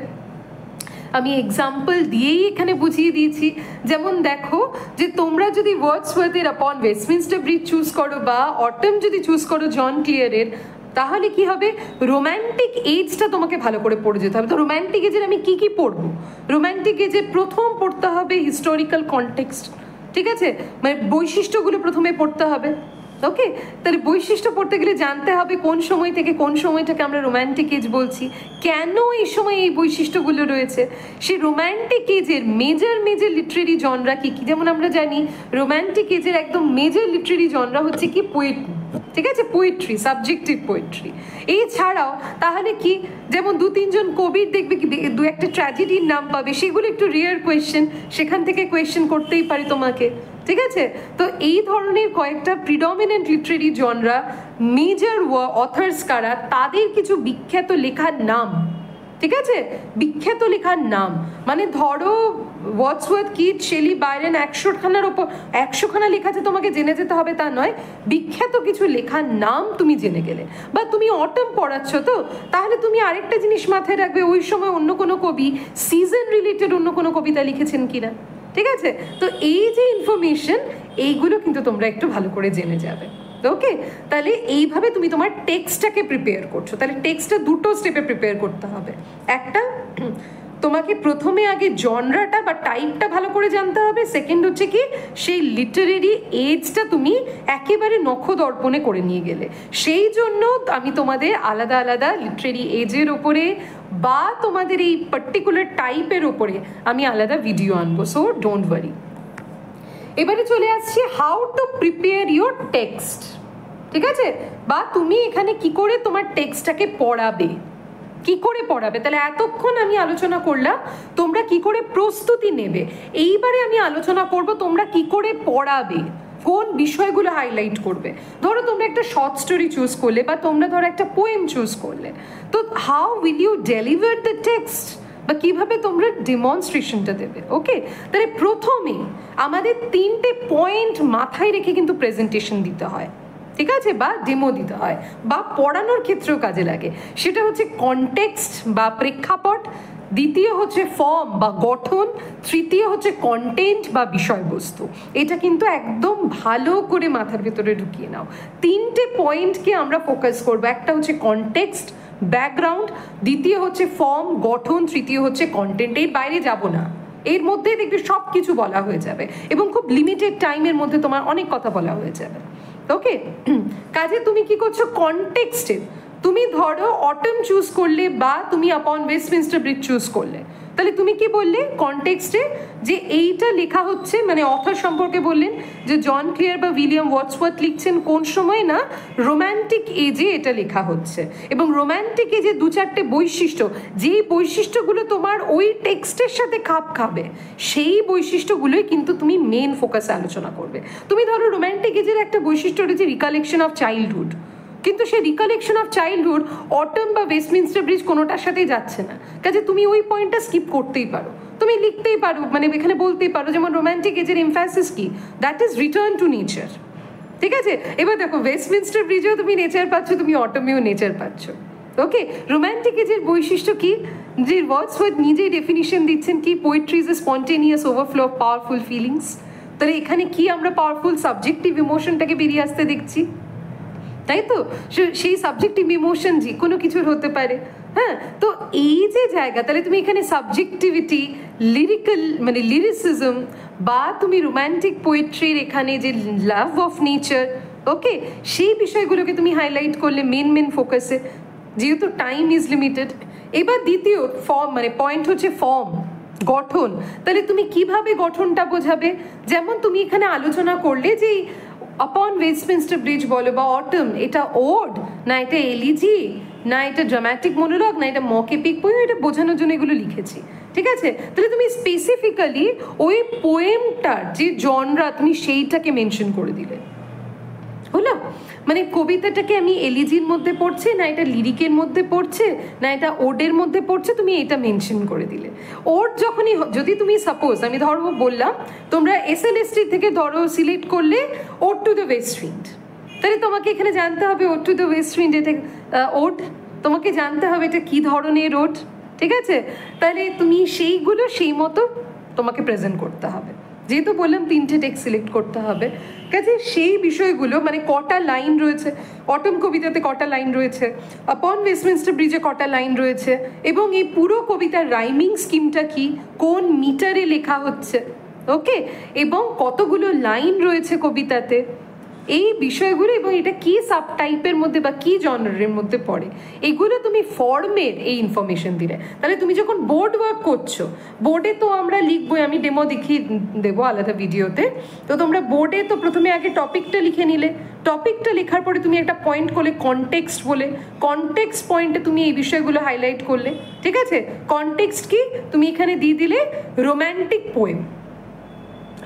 আমি এক্সাম্পল দিয়েই এখানে বুঝিয়ে দিয়েছি। যেমন দেখো যে তোমরা যদি ওয়ার্ডসওয়ার্থের আপন ওয়েস্টমিনস্টার ব্রিজ চুজ করো বা অটম যদি চুজ করো জন ক্লিয়ারের, তাহলে কি হবে, রোম্যান্টিক এজটা তোমাকে ভালো করে পড়ে যেতে হবে। তো রোম্যান্টিক এজের আমি কি কি পড়বো, রোম্যান্টিক এজের প্রথম পড়তে হবে হিস্টোরিক্যাল কনটেক্সট, ঠিক আছে, মানে বৈশিষ্ট্যগুলো প্রথমে পড়তে হবে। ওকে, তাহলে বৈশিষ্ট্য পড়তে গেলে জানতে হবে কোন সময় থেকে কোন সময়টাকে আমরা রোম্যান্টিক এজ বলছি, কেন এই সময় এই বৈশিষ্ট্যগুলো রয়েছে, সেই রোম্যান্টিক এজের মেজর লিটারেরি জনরা কি কি। যেমন আমরা জানি রোম্যান্টিক এজের একদম মেজর লিটারেরি জনরা হচ্ছে কি পোয়েট্রি, ঠিক আছে, পোয়েট্রি, সাবজেক্টিভ পোয়েট্রি। এছাড়াও তাহলে কি, যেমন 2-3 কবির দেখবে কি দু একটা ট্র্যাজেডির নাম পাবে, সেগুলো একটু রিয়ার কোয়েশ্চেন, সেখান থেকে কোয়েশ্চেন করতেই পারে তোমাকে, ঠিক আছে। তো এই ধরনের কয়েকটা predominant literary genre, major authors কারা, তাদের কিছু বিখ্যাত লেখার নাম ঠিক আছে? বিখ্যাত লেখার নাম, মানে ধরো ওয়ার্ডসওয়ার্থ, কিট, শেলি, বাইরন 100খানার ওপর 100খানা লেখা যে তোমাকে জেনে যেতে হবে তা নয়, বিখ্যাত কিছু লেখার নাম তুমি জেনে গেলে। বা তুমি অটম পড়াচ্ছ, তো তাহলে তুমি আরেকটা জিনিস মাথায় রাখবে, ওই সময় অন্য কোনো কবি সিজন রিলেটেড অন্য কোনো কবিতা লিখেছেন কিনা। ঠিক আছে? তো এই যে ইনফরমেশন, এইগুলো কিন্তু তোমরা একটু ভালো করে জেনে যাবে। ওকে, তাহলে এইভাবে তুমি তোমার টেক্সটটাকে প্রিপেয়ার করছো। তাহলে টেক্সটটা দুটো স্টেপে প্রিপেয়ার করতে হবে। একটা, তোমাকে প্রথমে আগে জনরাটা বা টাইপটা ভালো করে জানতে হবে। সেকেন্ড হচ্ছে কি, সেই লিটারেরি এজটা তুমি একেবারে নখদর্পণে করে নিয়ে গেলে। সেই জন্য আমি তোমাদের আলাদা আলাদা লিটারেরি এজের ওপরে বা তোমাদের এই পার্টিকুলার টাইপের ওপরে আমি আলাদা ভিডিও আনবো, সো ডোন্ট ওয়ারি। এবারে চলে আসছি how to prepare your text. ঠিক আছে? বা তুমি এখানে কি করে তোমার টেক্সটটাকে পড়াবে, কি করে পড়াবে। তাহলে এতক্ষণ আমি আলোচনা করলাম তোমরা কি করে প্রস্তুতি নেবে। এইবারে আমি আলোচনা করব তোমরা কি করে পড়াবে, কোন বিষয়গুলো হাইলাইট করবে। ধরো তোমরা একটা শর্ট স্টোরি চুজ করলে বা তোমরা ধরো একটা পোয়েম চুজ করলে, তো how will you deliver the text, বা কিভাবে তোমরা ডেমনস্ট্রেশনটা দেবে। ওকে, তাহলে প্রথমে আমাদের 3টে পয়েন্ট মাথায় রেখে কিন্তু প্রেজেন্টেশন দিতে হয়। ঠিক আছে? বা ডেমো দিতে হয়, বা পড়ানোর ক্ষেত্রেও কাজে লাগে। সেটা হচ্ছে কনটেক্সট বা প্রেক্ষাপট, দ্বিতীয় হচ্ছে ফর্ম বা গঠন, তৃতীয় হচ্ছে কন্টেন্ট বা বিষয়বস্তু। এটা কিন্তু একদম ভালো করে মাথার ভেতরে ঢুকিয়ে নাও। 3টে পয়েন্টকে আমরা ফোকাস করবো। একটা হচ্ছে কনটেক্সট, ব্যাকগ্রাউন্ড, দ্বিতীয় হচ্ছে ফর্ম, গঠন, তৃতীয় হচ্ছে কন্টেন্ট। এর বাইরে যাব না, এর মধ্যে দেখবে সব কিছু বলা হয়ে যাবে এবং খুব লিমিটেড টাইমের মধ্যে তোমার অনেক কথা বলা হয়ে যাবে। ওকে, কাজে তুমি কি করছো, কনটেক্সটে তুমি ধরো অটম চুজ করলে বা তুমি আপন ওয়েস্টমিনস্টার ব্রিজ চুজ করলে, তাহলে তুমি কি বললে কনটেক্সটে, যে এইটা লেখা হচ্ছে, মানে অথর সম্পর্কে বললেন যে জন ক্লিয়ার বা উইলিয়াম ওয়ার্ডসওয়ার্থ লিখছেন কোন সময় না, রোম্যান্টিক এজে এটা লেখা হচ্ছে। এবং রোম্যান্টিক এজে 2-4টে বৈশিষ্ট্য, যেই বৈশিষ্ট্যগুলো তোমার ওই টেক্সটের সাথে খাপ খাবে, সেই বৈশিষ্ট্যগুলোই কিন্তু তুমি মেন ফোকাসে আলোচনা করবে। তুমি ধরো রোম্যান্টিক এজের একটা বৈশিষ্ট্য রয়েছে রিকালেকশন অফ চাইল্ডহুড, কিন্তু সেই রিকালেকশন অফ চাইল্ডহুড অটম বা ওয়েস্টমিনস্টার ব্রিজ কোনোটার সাথেই যাচ্ছে না। কাজে তুমি ওই পয়েন্টটা স্কিপ করতেই পারো, তুমি লিখতেই পারো, মানে এখানে বলতেই পারো যেমন রোম্যান্টিক এজের এমফ্যাসিস কি, that is return to nature. ঠিক আছে? এবার দেখো ওয়েস্টমিনস্টার ব্রিজেও তুমি নেচার পাচ্ছ, তুমি অটমেও নেচার পাচ্ছ। ওকে, রোম্যান্টিক এজের বৈশিষ্ট্য কি, যে ওয়ার্ডসওয়ার্থ নিজেই ডেফিনিশন দিচ্ছেন কি, poetry is a spontaneous overflow of powerful feelings. তাহলে এখানে কি আমরা পাওয়ারফুল সাবজেক্টিভ ইমোশনটাকে বেরিয়ে আসতে দেখছি, তাই তো? সেই সাবজেক্টিভ ইমোশন যে কোনো কিছুর হতে পারে। হ্যাঁ, তো এই যে জায়গা, তাহলে তুমি এখানে সাবজেক্টিভিটি, লিরিক্যাল মানে লিরিসিজম, বা তুমি রোম্যান্টিক পোয়েট্রির এখানে যে লাভ অফ নেচার, ওকে, সেই বিষয়গুলোকে তুমি হাইলাইট করলে মেন ফোকাসে, যেহেতু টাইম ইজ লিমিটেড। এবার দ্বিতীয় ফর্ম মানে পয়েন্ট হচ্ছে ফর্ম, গঠন। তাহলে তুমি কিভাবে গঠনটা বোঝাবে, যেমন তুমি এখানে আলোচনা করলে যে আপন ওয়েস্টমিনস্টার ব্রিজ বলো বা অটম, এটা ওড না এটা এলিজি না এটা ড্রামাটিক মনোলগ না এটা মক এপিক পোয়েম, এটা বোঝানোর জন্য এগুলো লিখেছি। ঠিক আছে? তাহলে তুমি স্পেসিফিক্যালি ওই পোয়েমটার যে জনরা তুমি সেইটাকে মেনশন করে দিলে, হলো? মানে কবিতাটাকে আমি এলিজির মধ্যে পড়ছে না এটা লিরিকের মধ্যে পড়ছে না এটা ওডের মধ্যে পড়ছে, তুমি এটা মেনশন করে দিলে। ওড যখনই, যদি তুমি সাপোজ আমি ধরো বললাম তোমরা SLST থেকে ধরো সিলেক্ট করলে ode to the west wind, তাহলে তোমাকে এখানে জানতে হবে ode to the west wind এটা ওড, তোমাকে জানতে হবে এটা কি ধরনের ওড। ঠিক আছে? তাহলে তুমি সেইগুলো সেই মতো তোমাকে প্রেজেন্ট করতে হবে। যেহেতু বললাম 3টে টেক্সট সিলেক্ট করতে হবে, কাজে সেই বিষয়গুলো মানে কটা লাইন রয়েছে, অটম কবিতাতে কটা লাইন রয়েছে, আপন ওয়েস্টমিনস্টার ব্রিজে কটা লাইন রয়েছে, এবং এই পুরো কবিতার রাইমিং স্কিমটা কি, কোন মিটারে লেখা হচ্ছে, ওকে, এবং কতগুলো লাইন রয়েছে কবিতাতে, এই বিষয়গুলো, এবং এটা কি সাব টাইপের মধ্যে বা কি জনরের মধ্যে পড়ে, এগুলো তুমি ফর্মের এই ইনফরমেশন দিলে। তাহলে তুমি যখন বোর্ড ওয়ার্ক করছো, বোর্ডে তো আমরা লিখবোই, আমি ডেমো দেখিয়ে দেবো আলাদা ভিডিওতে, তো তোমরা বোর্ডে তো প্রথমে আগে টপিকটা লিখে নিলে, টপিকটা লেখার পরে তুমি একটা পয়েন্ট করলে কনটেক্সট বলে, কনটেক্সট পয়েন্টে তুমি এই বিষয়গুলো হাইলাইট করলে। ঠিক আছে? কনটেক্সট কি, তুমি এখানে দিয়ে দিলে রোম্যান্টিক পোয়েম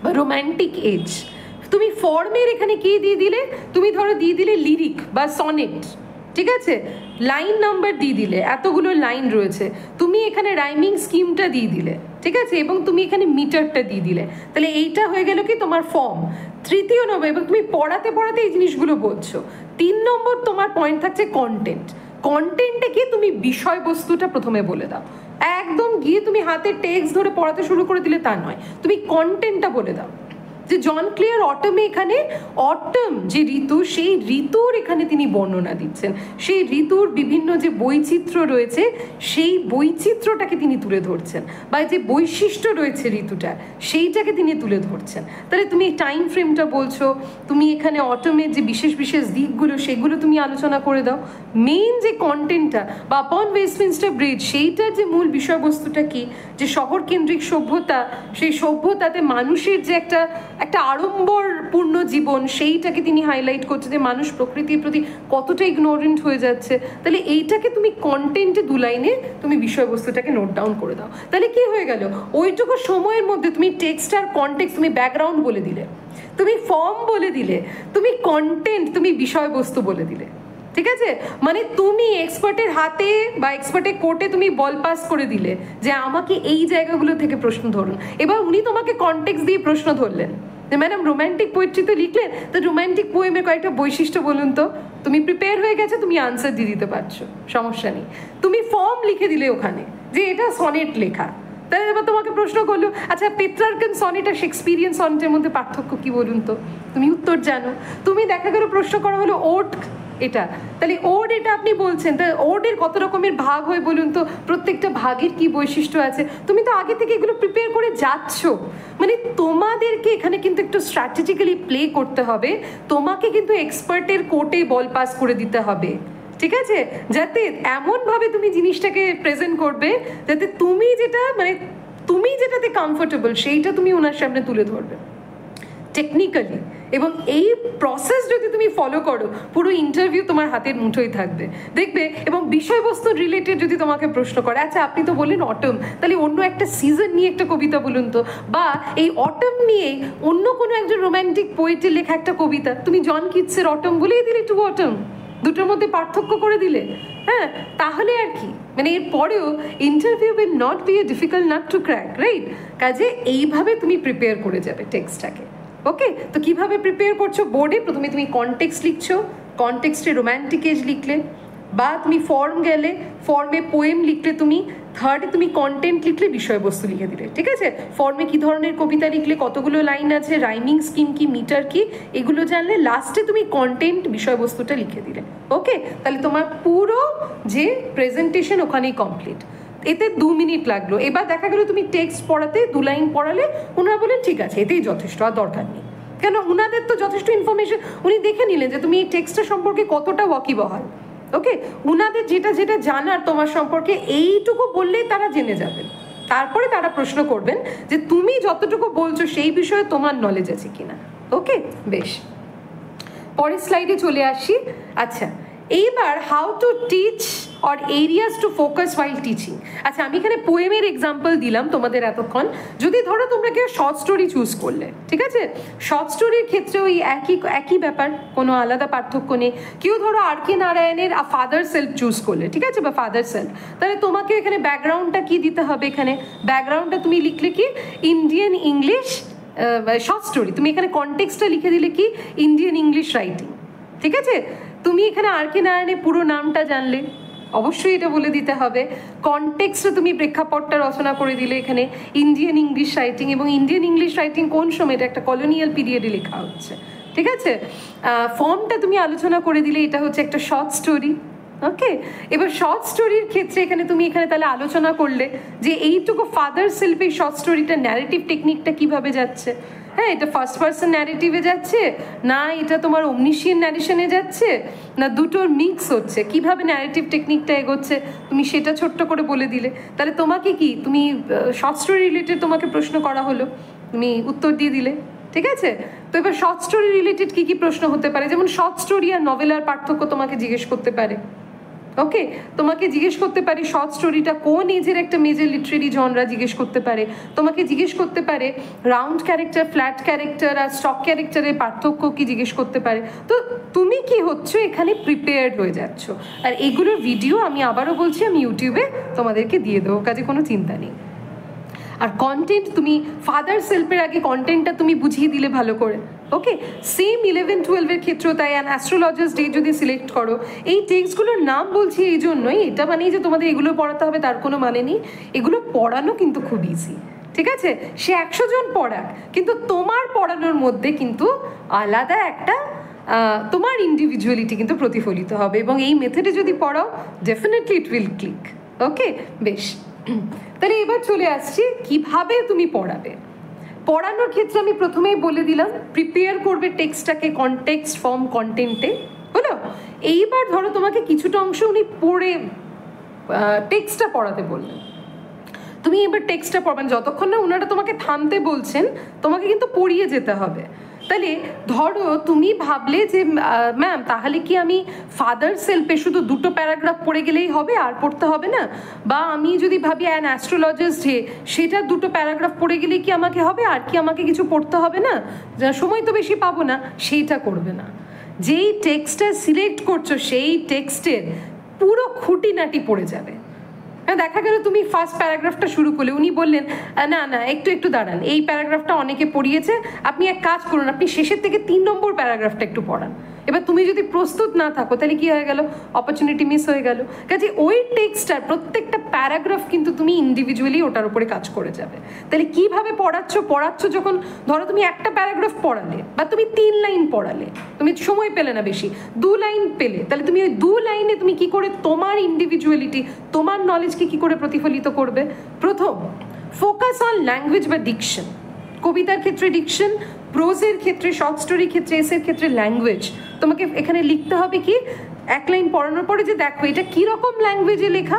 বা রোম্যান্টিক এজ। তুমি ফর্মের এখানে কি দিয়ে দিলে, তুমি ধরো দিয়ে দিলে লিরিক বা সনেট, ঠিক আছে, লাইন নাম্বার দিয়ে দিলে, এতগুলো লাইন রয়েছে, তুমি এখানে রাইমিং স্কিমটা দিয়ে দিলে, ঠিক আছে, এবং তুমি এখানে মিটারটা দিয়ে দিলে, তাহলে এইটা হয়ে গেল কি তোমার ফর্ম। তৃতীয় নম্বর, এবং তুমি পড়াতে পড়াতে এই জিনিসগুলো বলছো। 3 নম্বর তোমার পয়েন্ট থাকছে কন্টেন্ট। কন্টেন্টে কি তুমি বিষয়বস্তুটা প্রথমে বলে দাও, একদম গিয়ে তুমি হাতে টেক্সট ধরে পড়াতে শুরু করে দিলে তা নয়, তুমি কন্টেন্টটা বলে দাও। যে জন ক্লিয়ার অটমে, এখানে অটম যে ঋতু, সেই ঋতুর এখানে তিনি বর্ণনা দিচ্ছেন, সেই ঋতুর বিভিন্ন যে বৈচিত্র্য রয়েছে সেই বৈচিত্র্যটাকে তিনি তুলে ধরছেন, বা যে বৈশিষ্ট্য রয়েছে ঋতুটার সেইটাকে তিনি তুলে ধরছেন। তাহলে তুমি টাইম ফ্রেমটা বলছো, তুমি এখানে অটমের যে বিশেষ বিশেষ দিকগুলো সেগুলো তুমি আলোচনা করে দাও। মেইন যে কন্টেন্টটা বা আপন ওয়েস্টমিনস্টার ব্রিজ, সেইটার যে মূল বিষয়বস্তুটা কি, যে শহর কেন্দ্রিক সভ্যতা, সেই সভ্যতাতে মানুষের যে একটা আড়ম্বরপূর্ণ জীবন, সেইটাকে তিনি হাইলাইট করছে, যে মানুষ প্রকৃতির প্রতি কতটা ইগনোরেন্ট হয়ে যাচ্ছে। তাহলে এইটাকে তুমি কন্টেন্টে 2 লাইনে তুমি বিষয়বস্তুটাকে নোট ডাউন করে দাও। তাহলে কি হয়ে গেল, ওইটুকু সময়ের মধ্যে তুমি টেক্সট আর কনটেক্সট, তুমি ব্যাকগ্রাউন্ড বলে দিলে, তুমি ফর্ম বলে দিলে, তুমি কন্টেন্ট, তুমি বিষয়বস্তু বলে দিলে, ঠিক আছে। মানে তুমি এক্সপার্টের হাতে বা এক্সপার্টের কোর্টে তুমি বল পাস করে দিলে যে আমাকে এই জায়গাগুলো থেকে প্রশ্ন ধরুন। এবার উনি তোমাকে কনটেক্সট দিয়ে প্রশ্ন ধরলেন যে ম্যাডাম রোম্যান্টিক পোয়েট্রি তো লিখলেন, তো রোম্যান্টিক পোয়েমের কয়েকটা বৈশিষ্ট্য বলুন তো। তুমি প্রিপেয়ার হয়ে গেছো, তুমি আনসার দিয়ে দিতে পারছো, সমস্যা নেই। তুমি ফর্ম লিখে দিলে ওখানে যে এটা সনেট লেখা। তাহলে এবার তোমাকে প্রশ্ন করলো, আচ্ছা পেট্রার্কান সনেট আর শেক্সপিরিয়ান সনেটের মধ্যে পার্থক্য কি বলুন তো। তুমি উত্তর জানো। তুমি দেখা গেলো প্রশ্ন করা হলো ওট এটা, তাহলে ওড এটা আপনি বলছেন, তা ওডের কত রকমের ভাগ হয় বলুন তো, প্রত্যেকটা ভাগের কি বৈশিষ্ট্য আছে। তুমি তো আগে থেকে এগুলো প্রিপেয়ার করে যাচ্ছ। মানে তোমাদেরকে এখানে কিন্তু একটু স্ট্র্যাটেজিক্যালি প্লে করতে হবে, তোমাকে কিন্তু এক্সপার্টের কোর্টে বল পাস করে দিতে হবে, ঠিক আছে, যাতে এমনভাবে তুমি জিনিসটাকে প্রেজেন্ট করবে যাতে তুমি যেটা মানে তুমি যেটাতে কমফোর্টেবল সেইটা তুমি ওনার সামনে তুলে ধরবে টেকনিক্যালি। এবং এই প্রসেস যদি তুমি ফলো করো, পুরো ইন্টারভিউ তোমার হাতের মুঠোই থাকবে, দেখবে। এবং বিষয়বস্তুর রিলেটেড যদি তোমাকে প্রশ্ন করে, আচ্ছা আপনি তো বললেন অটম, তাহলে অন্য একটা সিজন নিয়ে একটা কবিতা বলুন তো, বা এই অটম নিয়ে অন্য কোনো একজন রোম্যান্টিক পোয়েটের লেখা একটা কবিতা, তুমি জন কিটসের অটম বলেই দিলে, টু অটম, দুটোর মধ্যে পার্থক্য করে দিলে, হ্যাঁ, তাহলে আর কি, মানে এর পরেও interview will not be a difficult nut to crack, right. কাজে এইভাবে তুমি প্রিপেয়ার করে যাবে টেক্সটটাকে। ওকে, তো কিভাবে প্রিপেয়ার করছো, বোর্ডে প্রথমে তুমি কনটেক্সট লিখছো, কনটেক্সটে রোম্যান্টিক এজ লিখলে, বা তুমি ফর্ম গেলে ফর্মে পোয়েম লিখলে, তুমি থার্ডে তুমি কন্টেন্ট লিখলে, বিষয়বস্তু লিখে দিলে, ঠিক আছে। ফর্মে কি ধরনের কবিতা লিখলে, কতগুলো লাইন আছে, রাইমিং স্কিম কি, মিটার কি, এগুলো জানলে, লাস্টে তুমি কন্টেন্ট বিষয়বস্তুটা লিখে দিলে। ওকে, তাহলে তোমার পুরো যে প্রেজেন্টেশন ওখানেই কমপ্লিট। এতে 2 মিনিট লাগলো। এবার দেখা গেলো তুমি টেক্সট পড়াতে 2 লাইন পড়ালে, ওনারা বলেন ঠিক আছে এতেই যথেষ্ট, আর দরকার নেই, কেন ওনাদের তো যথেষ্ট ইনফরমেশন, উনি দেখে নিলেন যে তুমি এই টেক্সটটা সম্পর্কে কতটা ওয়াকিবহাল। ওকে, উনাদের যেটা যেটা জানার তোমার সম্পর্কে এইটুকু বললেই তারা জেনে যাবেন। তারপরে তারা প্রশ্ন করবেন যে তুমি যতটুকু বলছো সেই বিষয়ে তোমার নলেজ আছে কিনা। ওকে, বেশ, পরের স্লাইডে চলে আসি। আচ্ছা, এইবার how to teach or areas to focus while teaching. আচ্ছা, আমি এখানে পোয়েমের এক্সাম্পল দিলাম তোমাদের এতক্ষণ। যদি ধরো তোমরা কেউ শর্ট স্টোরি চুজ করলে, ঠিক আছে, শর্ট স্টোরির ক্ষেত্রে ওই একই ব্যাপার, কোনো আলাদা পার্থক্য নেই। কেউ ধরো আর কে নারায়ণের ফাদার সেলফ চুজ করলে, ঠিক আছে, বা ফাদার সেলফ, তাহলে তোমাকে এখানে ব্যাকগ্রাউন্ডটা কি দিতে হবে, এখানে ব্যাকগ্রাউন্ডটা তুমি লিখলে কি ইন্ডিয়ান ইংলিশ শর্ট স্টোরি, তুমি এখানে কনটেক্সটটা লিখে দিলে কি ইন্ডিয়ান ইংলিশ রাইটিং, ঠিক আছে। তুমি এখানে আর কে নারায়ণের পুরো নামটা জানলে, অবশ্যই এটা বলে দিতে হবে। কনটেক্সটে তুমি প্রেক্ষাপটটা রচনা করে দিলে এখানে ইন্ডিয়ান ইংলিশ রাইটিং, এবং ইন্ডিয়ান ইংলিশ রাইটিং কোন সময়, এটা একটা কলোনিয়াল পিরিয়ডে লেখা হচ্ছে, ঠিক আছে। ফর্মটা তুমি আলোচনা করে দিলে, এটা হচ্ছে একটা শর্ট স্টোরি। ওকে, এবার শর্ট স্টোরির ক্ষেত্রে এখানে তুমি এখানে তাহলে আলোচনা করলে যে এইটুকু ফাদার সেলফ এই শর্ট স্টোরিটা ন্যারেটিভ টেকনিকটা কিভাবে যাচ্ছে। হ্যাঁ, এটা ফার্স্ট পার্সন ন্যারেটিভে যাচ্ছে, না এটা তোমার ওমনিশিয়ান ন্যারেশনে যাচ্ছে, না দুটোর মিক্স হচ্ছে, কিভাবে ন্যারেটিভ টেকনিকটা এগোচ্ছে তুমি সেটা ছোট্ট করে বলে দিলে। তাহলে তোমাকে কি, তুমি শর্ট স্টোরি রিলেটেড তোমাকে প্রশ্ন করা হলো, তুমি উত্তর দিয়ে দিলে, ঠিক আছে। তো এবার শর্ট স্টোরি রিলেটেড কি কি প্রশ্ন হতে পারে, যেমন শর্ট স্টোরি আর নভেলার পার্থক্য তোমাকে জিজ্ঞেস করতে পারে। ওকে, তোমাকে জিজ্ঞেস করতে পারে শর্ট স্টোরিটা কোন এজের একটা মেজর লিটারেরি জনরা, জিজ্ঞেস করতে পারে তোমাকে, জিজ্ঞেস করতে পারে রাউন্ড ক্যারেক্টার, ফ্ল্যাট ক্যারেক্টার আর স্টক ক্যারেক্টারের পার্থক্য কি জিজ্ঞেস করতে পারে। তো তুমি কি হচ্ছে এখানে প্রিপেয়ার্ড হয়ে যাচ্ছ। আর এগুলোর ভিডিও আমি আবারও বলছি আমি ইউটিউবে তোমাদেরকে দিয়ে দেবো, কাজে কোনো চিন্তা নেই। আর কন্টেন্ট তুমি ফাদার সেলফের আগে কন্টেন্টটা তুমি বুঝিয়ে দিলে ভালো করে। ওকে, সেম 11-12-এর ক্ষেত্রেও তাই। অ্যান্ড অ্যাস্ট্রোলজার্স ডে যদি সিলেক্ট করো, এই টেক্সটগুলোর নাম বলছি এই জন্যই, এটা মানেই যে তোমাদের এগুলো পড়াতে হবে তার কোনো মানে নেই। এগুলো পড়ানো কিন্তু খুব ইজি, ঠিক আছে? সে 100 জন পড়াক, কিন্তু তোমার পড়ানোর মধ্যে কিন্তু আলাদা একটা তোমার ইন্ডিভিজুয়ালিটি কিন্তু প্রতিফলিত হবে, এবং এই মেথডে যদি পড়াও ডেফিনেটলি ইট উইল ক্লিক। ওকে, বেশ, তাহলে এবার চলে আসছি কিভাবে তুমি পড়াবে। পড়ানোর ক্ষেত্রে আমি প্রথমেই বলে দিলাম প্রিপেয়ার করবে টেক্সটটাকে কনটেক্সট ফর্ম কন্টেন্টে, হলো? এইবার ধরো তোমাকে কিছুটা অংশ উনি পড়ে টেক্সটটা পড়াতে বললেন, তুমি এবার টেক্সটটা পড়বেন, যতক্ষণ না ওনারা তোমাকে থামতে বলছেন তোমাকে কিন্তু পড়িয়ে যেতে হবে। তাহলে ধরো তুমি ভাবলে যে ম্যাম তাহলে কি আমি ফাদার সেলফে শুধু 2টো প্যারাগ্রাফ পড়ে গেলেই হবে, আর পড়তে হবে না? বা আমি যদি ভাবি অ্যান অ্যাস্ট্রোলজার্স ডে, সেটা 2টো প্যারাগ্রাফ পড়ে গেলেই কি আমাকে হবে, আর কি আমাকে কিছু পড়তে হবে না, সময় তো বেশি পাবো না, সেইটা করবে না। যেই টেক্সটটা সিলেক্ট করছো সেই টেক্সটের পুরো খুঁটিনাটি পড়ে যাবে। দেখা গেল তুমি ফার্স্ট প্যারাগ্রাফটা শুরু করলে, উনি বললেন না না একটু দাঁড়ান, এই প্যারাগ্রাফটা অনেকে পড়িয়েছে, আপনি এক কাজ করুন, আপনি শেষের থেকে 3 নম্বর প্যারাগ্রাফটা একটু পড়ান। এবার তুমি যদি প্রস্তুত না থাকো তাহলে কি হয়ে গেল, অপরচুনিটি মিস হয়ে গেল। কাজে ওই টেক্সটার প্রত্যেকটা প্যারাগ্রাফ কিন্তু তুমি ইন্ডিভিজুয়ালি ওটার উপরে কাজ করে যাবে। তাহলে কিভাবে পড়াচ্ছ যখন ধরো তুমি একটা প্যারাগ্রাফ পড়ালে বা তুমি 3 লাইন পড়ালে, তুমি সময় পেলে না বেশি, 2 লাইন পেলে, তাহলে তুমি ওই 2 লাইনে তুমি কি করে তোমার ইন্ডিভিজুয়ালিটি, তোমার নলেজকে কি করে প্রতিফলিত করবে। প্রথম, ফোকাস অন ল্যাঙ্গুয়েজ বা ডিকশন। কবিতার ক্ষেত্রে ডিকশন, প্রোজের ক্ষেত্রে, শর্ট স্টোরির ক্ষেত্রে, এসের ক্ষেত্রে ল্যাঙ্গুয়েজ। তোমাকে এখানে লিখতে হবে কি, 1 লাইন পড়ানোর পরে যে দেখো এটা কীরকম ল্যাঙ্গুয়েজে লেখা,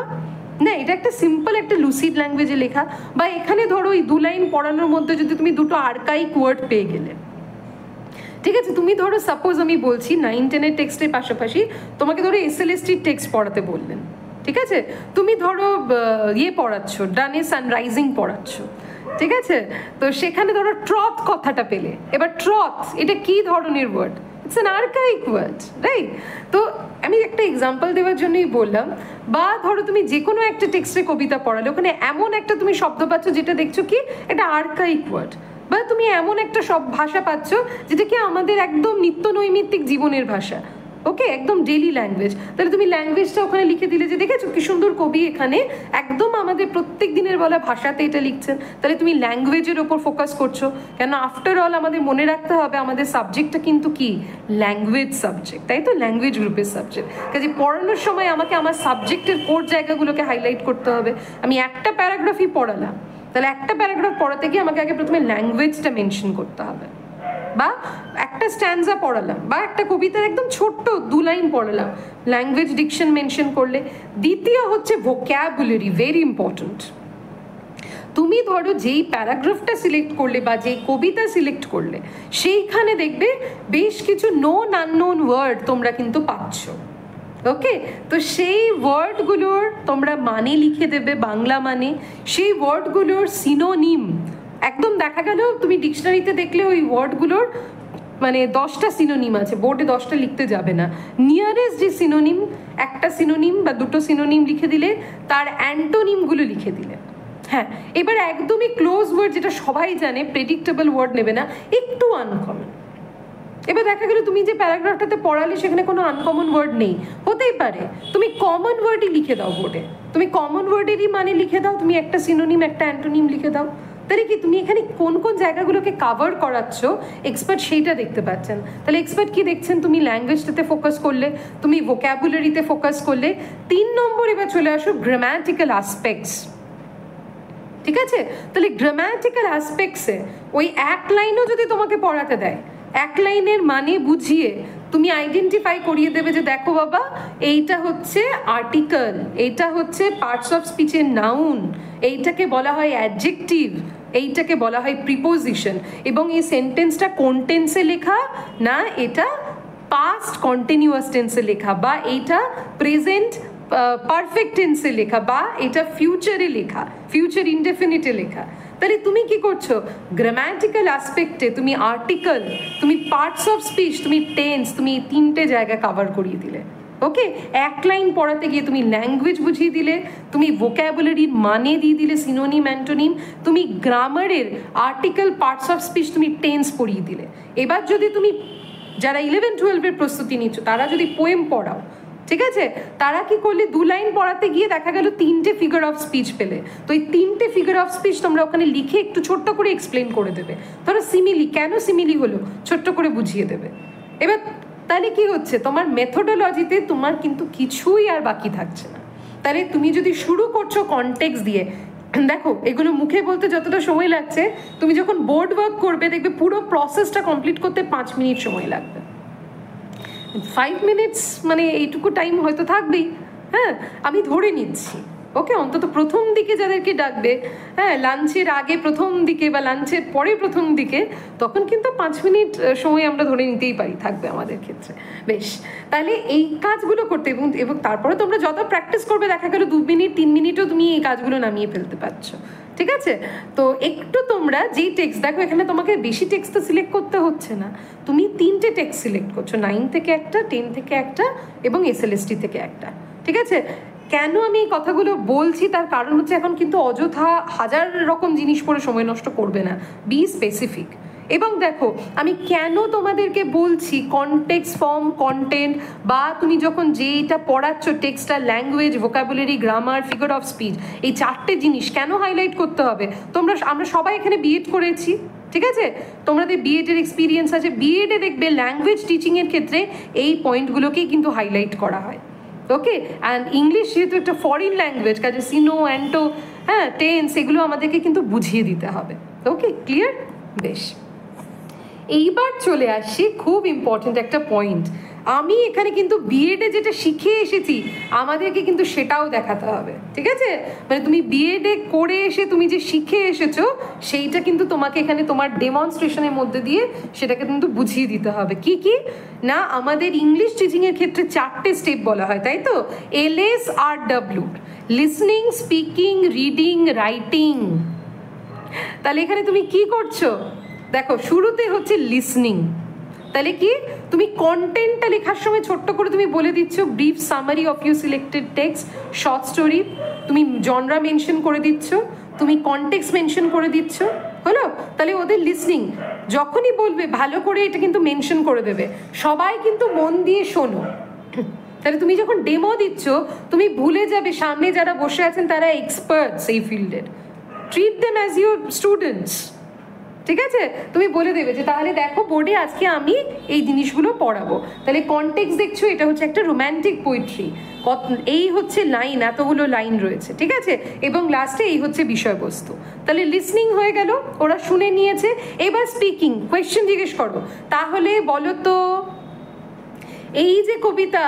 না এটা একটা সিম্পল একটা লুসিড ল্যাঙ্গুয়েজে লেখা, বা এখানে ধরো ওই 2 লাইন পড়ানোর মধ্যে যদি তুমি 2টো আর্কাইক ওয়ার্ড পেয়ে গেলে, ঠিক আছে? তুমি ধরো সাপোজ আমি বলছি 9-10-এর টেক্সটের পাশাপাশি তোমাকে ধরো এসএলএসটির টেক্সট পড়াতে বললেন, ঠিক আছে? তুমি ধরো পড়াচ্ছ, ডানে সানরাইজিং পড়াচ্ছ, ঠিক আছে? তো সেখানে ধরো ট্রথ কথাটা পেলে, এবার ট্রথ এটা কি ধরনের word, it's an archaic word, right? তো আমি একটা এক্সাম্পল দেওয়ার জন্যই বললাম। বা ধরো তুমি যে কোনো একটা টেক্সটে কবিতা পড়ালে, ওখানে এমন একটা তুমি শব্দ পাচ্ছ যেটা দেখছো কি এটা আর্কাইক ওয়ার্ড, বা তুমি এমন একটা ভাষা পাচ্ছ যেটা কি আমাদের একদম নিত্য নৈমিত্তিক জীবনের ভাষা, ওকে, একদম ডেইলি ল্যাঙ্গুয়েজ। তাহলে তুমি ল্যাঙ্গুয়েজটা ওখানে লিখে দিলে যে দেখেছো কি সুন্দর কবি এখানে একদম আমাদের প্রত্যেক দিনের বলা ভাষাতে এটা লিখছেন। তাহলে তুমি ল্যাঙ্গুয়েজের ওপর ফোকাস করছো, কেন আফটার অল আমাদের মনে রাখতে হবে আমাদের সাবজেক্টটা কিন্তু কি ল্যাঙ্গুয়েজ সাবজেক্ট, তাই তো? ল্যাঙ্গুয়েজ গ্রুপের সাবজেক্ট। কাজে পড়ানোর সময় আমাকে আমার সাবজেক্টের কোর জায়গাগুলোকে হাইলাইট করতে হবে। আমি একটা প্যারাগ্রাফই পড়ালাম, তাহলে একটা প্যারাগ্রাফ পড়াতে গিয়ে আমাকে আগে প্রথমে ল্যাঙ্গুয়েজটা মেনশন করতে হবে। বা একটা স্ট্যান্ডা পড়ালাম বা একটা কবিতার একদম ছোট্ট 2 লাইন পড়ালাম, ল্যাঙ্গুয়েজ ডিকশন মেনশন করলে। দ্বিতীয় হচ্ছে ভোক্যাবুলারি, ভেরি ইম্পর্টেন্ট। তুমি ধরো যেই প্যারাগ্রাফটা সিলেক্ট করলে বা যেই কবিতা সিলেক্ট করলে, সেইখানে দেখবে বেশ কিছু নোন আননোন ওয়ার্ড তোমরা কিন্তু পাচ্ছ, ওকে? তো সেই ওয়ার্ডগুলোর তোমরা মানে লিখে দেবে, বাংলা মানে। সেই ওয়ার্ডগুলোর সিনোনিম একদম দেখা গেল তুমি ডিকশনারিতে দেখলে ওই ওয়ার্ডগুলোর মানে 10টা সিনোনিম আছে, বোর্ডে 10টা লিখতে যাবে না, নিয়ারেস্ট যে সিনোনিম, একটা সিনোনিম বা 2টো সিনোনিম লিখে দিলে, তার অ্যান্টোনিমগুলো লিখে দিলে। হ্যাঁ, এবার একদমই ক্লোজ ওয়ার্ড যেটা সবাই জানে, প্রেডিক্টেবল ওয়ার্ড নেবে না, একটু আনকমন। এবার দেখা গেল তুমি যে প্যারাগ্রাফটাতে পড়ালে সেখানে কোনো আনকমন ওয়ার্ড নেই, হতেই পারে, তুমি কমন ওয়ার্ডই লিখে দাও বোর্ডে, তুমি কমন ওয়ার্ডেরই মানে লিখে দাও, তুমি একটা সিনোনিম একটা অ্যান্টোনিম লিখে দাও। তাহলে কি তুমি এখানে কোন কোন জায়গাগুলোকে কাভার করাচ্ছ এক্সপার্ট সেইটা দেখতে পাচ্ছেন। তাহলে এক্সপার্ট কি দেখছেন, তুমি ল্যাঙ্গুয়েজটাতে ফোকাস করলে, তুমি ভোক্যাবুলারিতে ফোকাস করলে। 3 নম্বর এবার চলে আসো গ্রামাটিক্যাল অ্যাসপেক্টস, ঠিক আছে? তাহলে গ্রামাটিক্যাল অ্যাসপেক্টসে ওই 1 লাইনও যদি তোমাকে পড়াতে দেয়, 1 লাইনের মানে বুঝিয়ে তুমি আইডেন্টিফাই করিয়ে দেবে যে দেখো বাবা এইটা হচ্ছে আর্টিকেল, এইটা হচ্ছে পার্টস অফ স্পিচের নাউন, এইটাকে বলা হয় অ্যাডজেক্টিভ, এইটাকে বলা হয় প্রিপোজিশন, এবং এই সেন্টেন্সটা কোন টেন্সে লেখা, না এটা পাস্ট কন্টিনিউয়াস টেন্সে লেখা, বা এইটা প্রেজেন্ট পারফেক্ট টেন্সে লেখা বা এটা ফিউচারে লেখা, ফিউচার ইনডেফিনিটে লেখা, তাহলে তুমি কি করছো গ্রামাটিক্যাল অ্যাসপেক্টে তুমি আর্টিকেল, তুমি পার্টস অফ স্পিচ, তুমি টেন্স, তুমি 3টে জায়গা কভার করিয়ে দিলে। ওকে, এক লাইন পড়াতে গিয়ে তুমি ল্যাঙ্গুয়েজ বুঝিয়ে দিলে, তুমি ভোক্যাবুলারির মানে দিয়ে দিলে, সিনোনিম অ্যান্টোনিম, তুমি গ্রামারের আর্টিকেল পার্টস অফ স্পিচ, তুমি টেন্স পড়িয়ে দিলে। এবার যদি তুমি যারা 11-12-এর প্রস্তুতি নিচ্ছ তারা যদি পোয়েম পড়াও, ঠিক আছে, তারা কি করলে 2 লাইন পড়াতে গিয়ে দেখা গেল 3টে ফিগার অফ স্পিচ পেলে, তো এই 3টে ফিগার অফ স্পিচ তোমরা ওখানে লিখে একটু ছোট্ট করে এক্সপ্লেন করে দেবে। ধরো সিমিলি, কেন সিমিলি হলো ছোট্ট করে বুঝিয়ে দেবে। এবার তাহলে কি হচ্ছে, তোমার মেথোডোলজিতে তোমার কিন্তু কিছুই আর বাকি থাকছে না। তাহলে তুমি যদি শুরু করছো কনটেক্সট দিয়ে, দেখো এগুলো মুখে বলতে যতটা সময় লাগছে, তুমি যখন বোর্ড ওয়ার্ক করবে দেখবে পুরো প্রসেসটা কমপ্লিট করতে 5 মিনিট সময় লাগবে। 5 মিনিটস মানে এইটুকু টাইম হয়তো থাকবেই, হ্যাঁ আমি ধরে নিচ্ছি। ওকে, অন্তত প্রথম দিকে যাদেরকে ডাকবে, হ্যাঁ লাঞ্চের আগে প্রথম দিকে বা লাঞ্চের পরে প্রথম দিকে, তখন কিন্তু 5 মিনিট সময় আমরা ধরে নিতেই পারি থাকবে আমাদের ক্ষেত্রে। বেশ, তাহলে এই কাজগুলো করতে এবং তারপরে তোমরা যত প্র্যাকটিস করবে দেখা গেল 2 মিনিট 3 মিনিটও তুমি এই কাজগুলো নামিয়ে ফেলতে পারছো। ঠিক আছে, তো একটু তোমরা যেই টেক্সট, দেখো এখানে তোমাকে বেশি টেক্সট তো সিলেক্ট করতে হচ্ছে না, তুমি 3টে টেক্সট সিলেক্ট করছো, 9 থেকে একটা, 10 থেকে একটা এবং এসএলএসটি থেকে একটা। ঠিক আছে, কেন আমি এই কথাগুলো বলছি তার কারণ হচ্ছে এখন কিন্তু অযথা 1000 রকম জিনিস পড়ে সময় নষ্ট করবে না, বি স্পেসিফিক। এবং দেখো আমি কেন তোমাদেরকে বলছি কনটেক্সট, ফর্ম, কন্টেন্ট, বা তুমি যখন যেইটা পড়াচ্ছ টেক্সটটা, language, vocabulary, grammar, figure of speech, এই 4টে জিনিস কেন হাইলাইট করতে হবে। আমরা সবাই এখানে বিএড করেছি, ঠিক আছে, তোমাদের বিএডের এক্সপিরিয়েন্স আছে, বিএডে দেখবে ল্যাঙ্গুয়েজ টিচিংয়ের ক্ষেত্রে এই পয়েন্টগুলোকেই কিন্তু হাইলাইট করা হয়। ওকে, অ্যান্ড ইংলিশ যেহেতু একটা ফরেন ল্যাঙ্গুয়েজ, কাজে সিনো, অ্যান্টো, হ্যাঁ টেন্স, এগুলো আমাদেরকে কিন্তু বুঝিয়ে দিতে হবে। ওকে, ক্লিয়ার? বেশ, এইবার চলে আসছি খুব ইম্পর্টেন্ট একটা পয়েন্ট। আমি এখানে কিন্তু বিএডে যেটা শিখে এসেছি আমাদেরকে কিন্তু সেটাও দেখাতে হবে। ঠিক আছে, মানে তুমি বিএডে করে এসে তুমি যে শিখে এসেছো সেইটা কিন্তু তোমাকে এখানে তোমার ডেমনস্ট্রেশনের মধ্যে দিয়ে সেটাকে কিন্তু বুঝিয়ে দিতে হবে। কি কি না, আমাদের ইংলিশ টিচিংয়ের ক্ষেত্রে 4টে স্টেপ বলা হয়, তাই তো, LSRW, listening, speaking, reading, writing. তাহলে এখানে তুমি কি করছো, দেখো শুরুতে হচ্ছে লিসনিং। তাহলে কি, তুমি কন্টেন্টটা লেখার সময় ছোট্ট করে তুমি বলে দিচ্ছ brief summary of you selected text, short story, তুমি জনরা মেনশন করে দিচ্ছ, তুমি কনটেক্সট মেনশন করে দিচ্ছ, হলো? তাহলে ওদের লিসনিং যখনই বলবে ভালো করে এটা কিন্তু মেনশন করে দেবে, সবাই কিন্তু মন দিয়ে শোনো। তাহলে তুমি যখন ডেমো দিচ্ছ তুমি ভুলে যাবে সামনে যারা বসে আছেন তারা এক্সপার্টস এই ফিল্ডের, treat them as your students. ঠিক আছে, তুমি বলে দেবে যে তাহলে দেখো বোর্ডে আজকে আমি এই জিনিসগুলো পড়াবো। তাহলে কনটেক্সট দেখছো, এটা হচ্ছে একটা রোম্যান্টিক পোয়েট্রি, এই হচ্ছে লাইন, এতগুলো লাইন রয়েছে, ঠিক আছে, এবং লাস্টে এই হচ্ছে বিষয়বস্তু। তাহলে লিসনিং হয়ে গেল, ওরা শুনে নিয়েছে। এবার স্পিকিং, কোয়েশ্চেন জিজ্ঞেস করো, তাহলে বলো তো এই যে কবিতা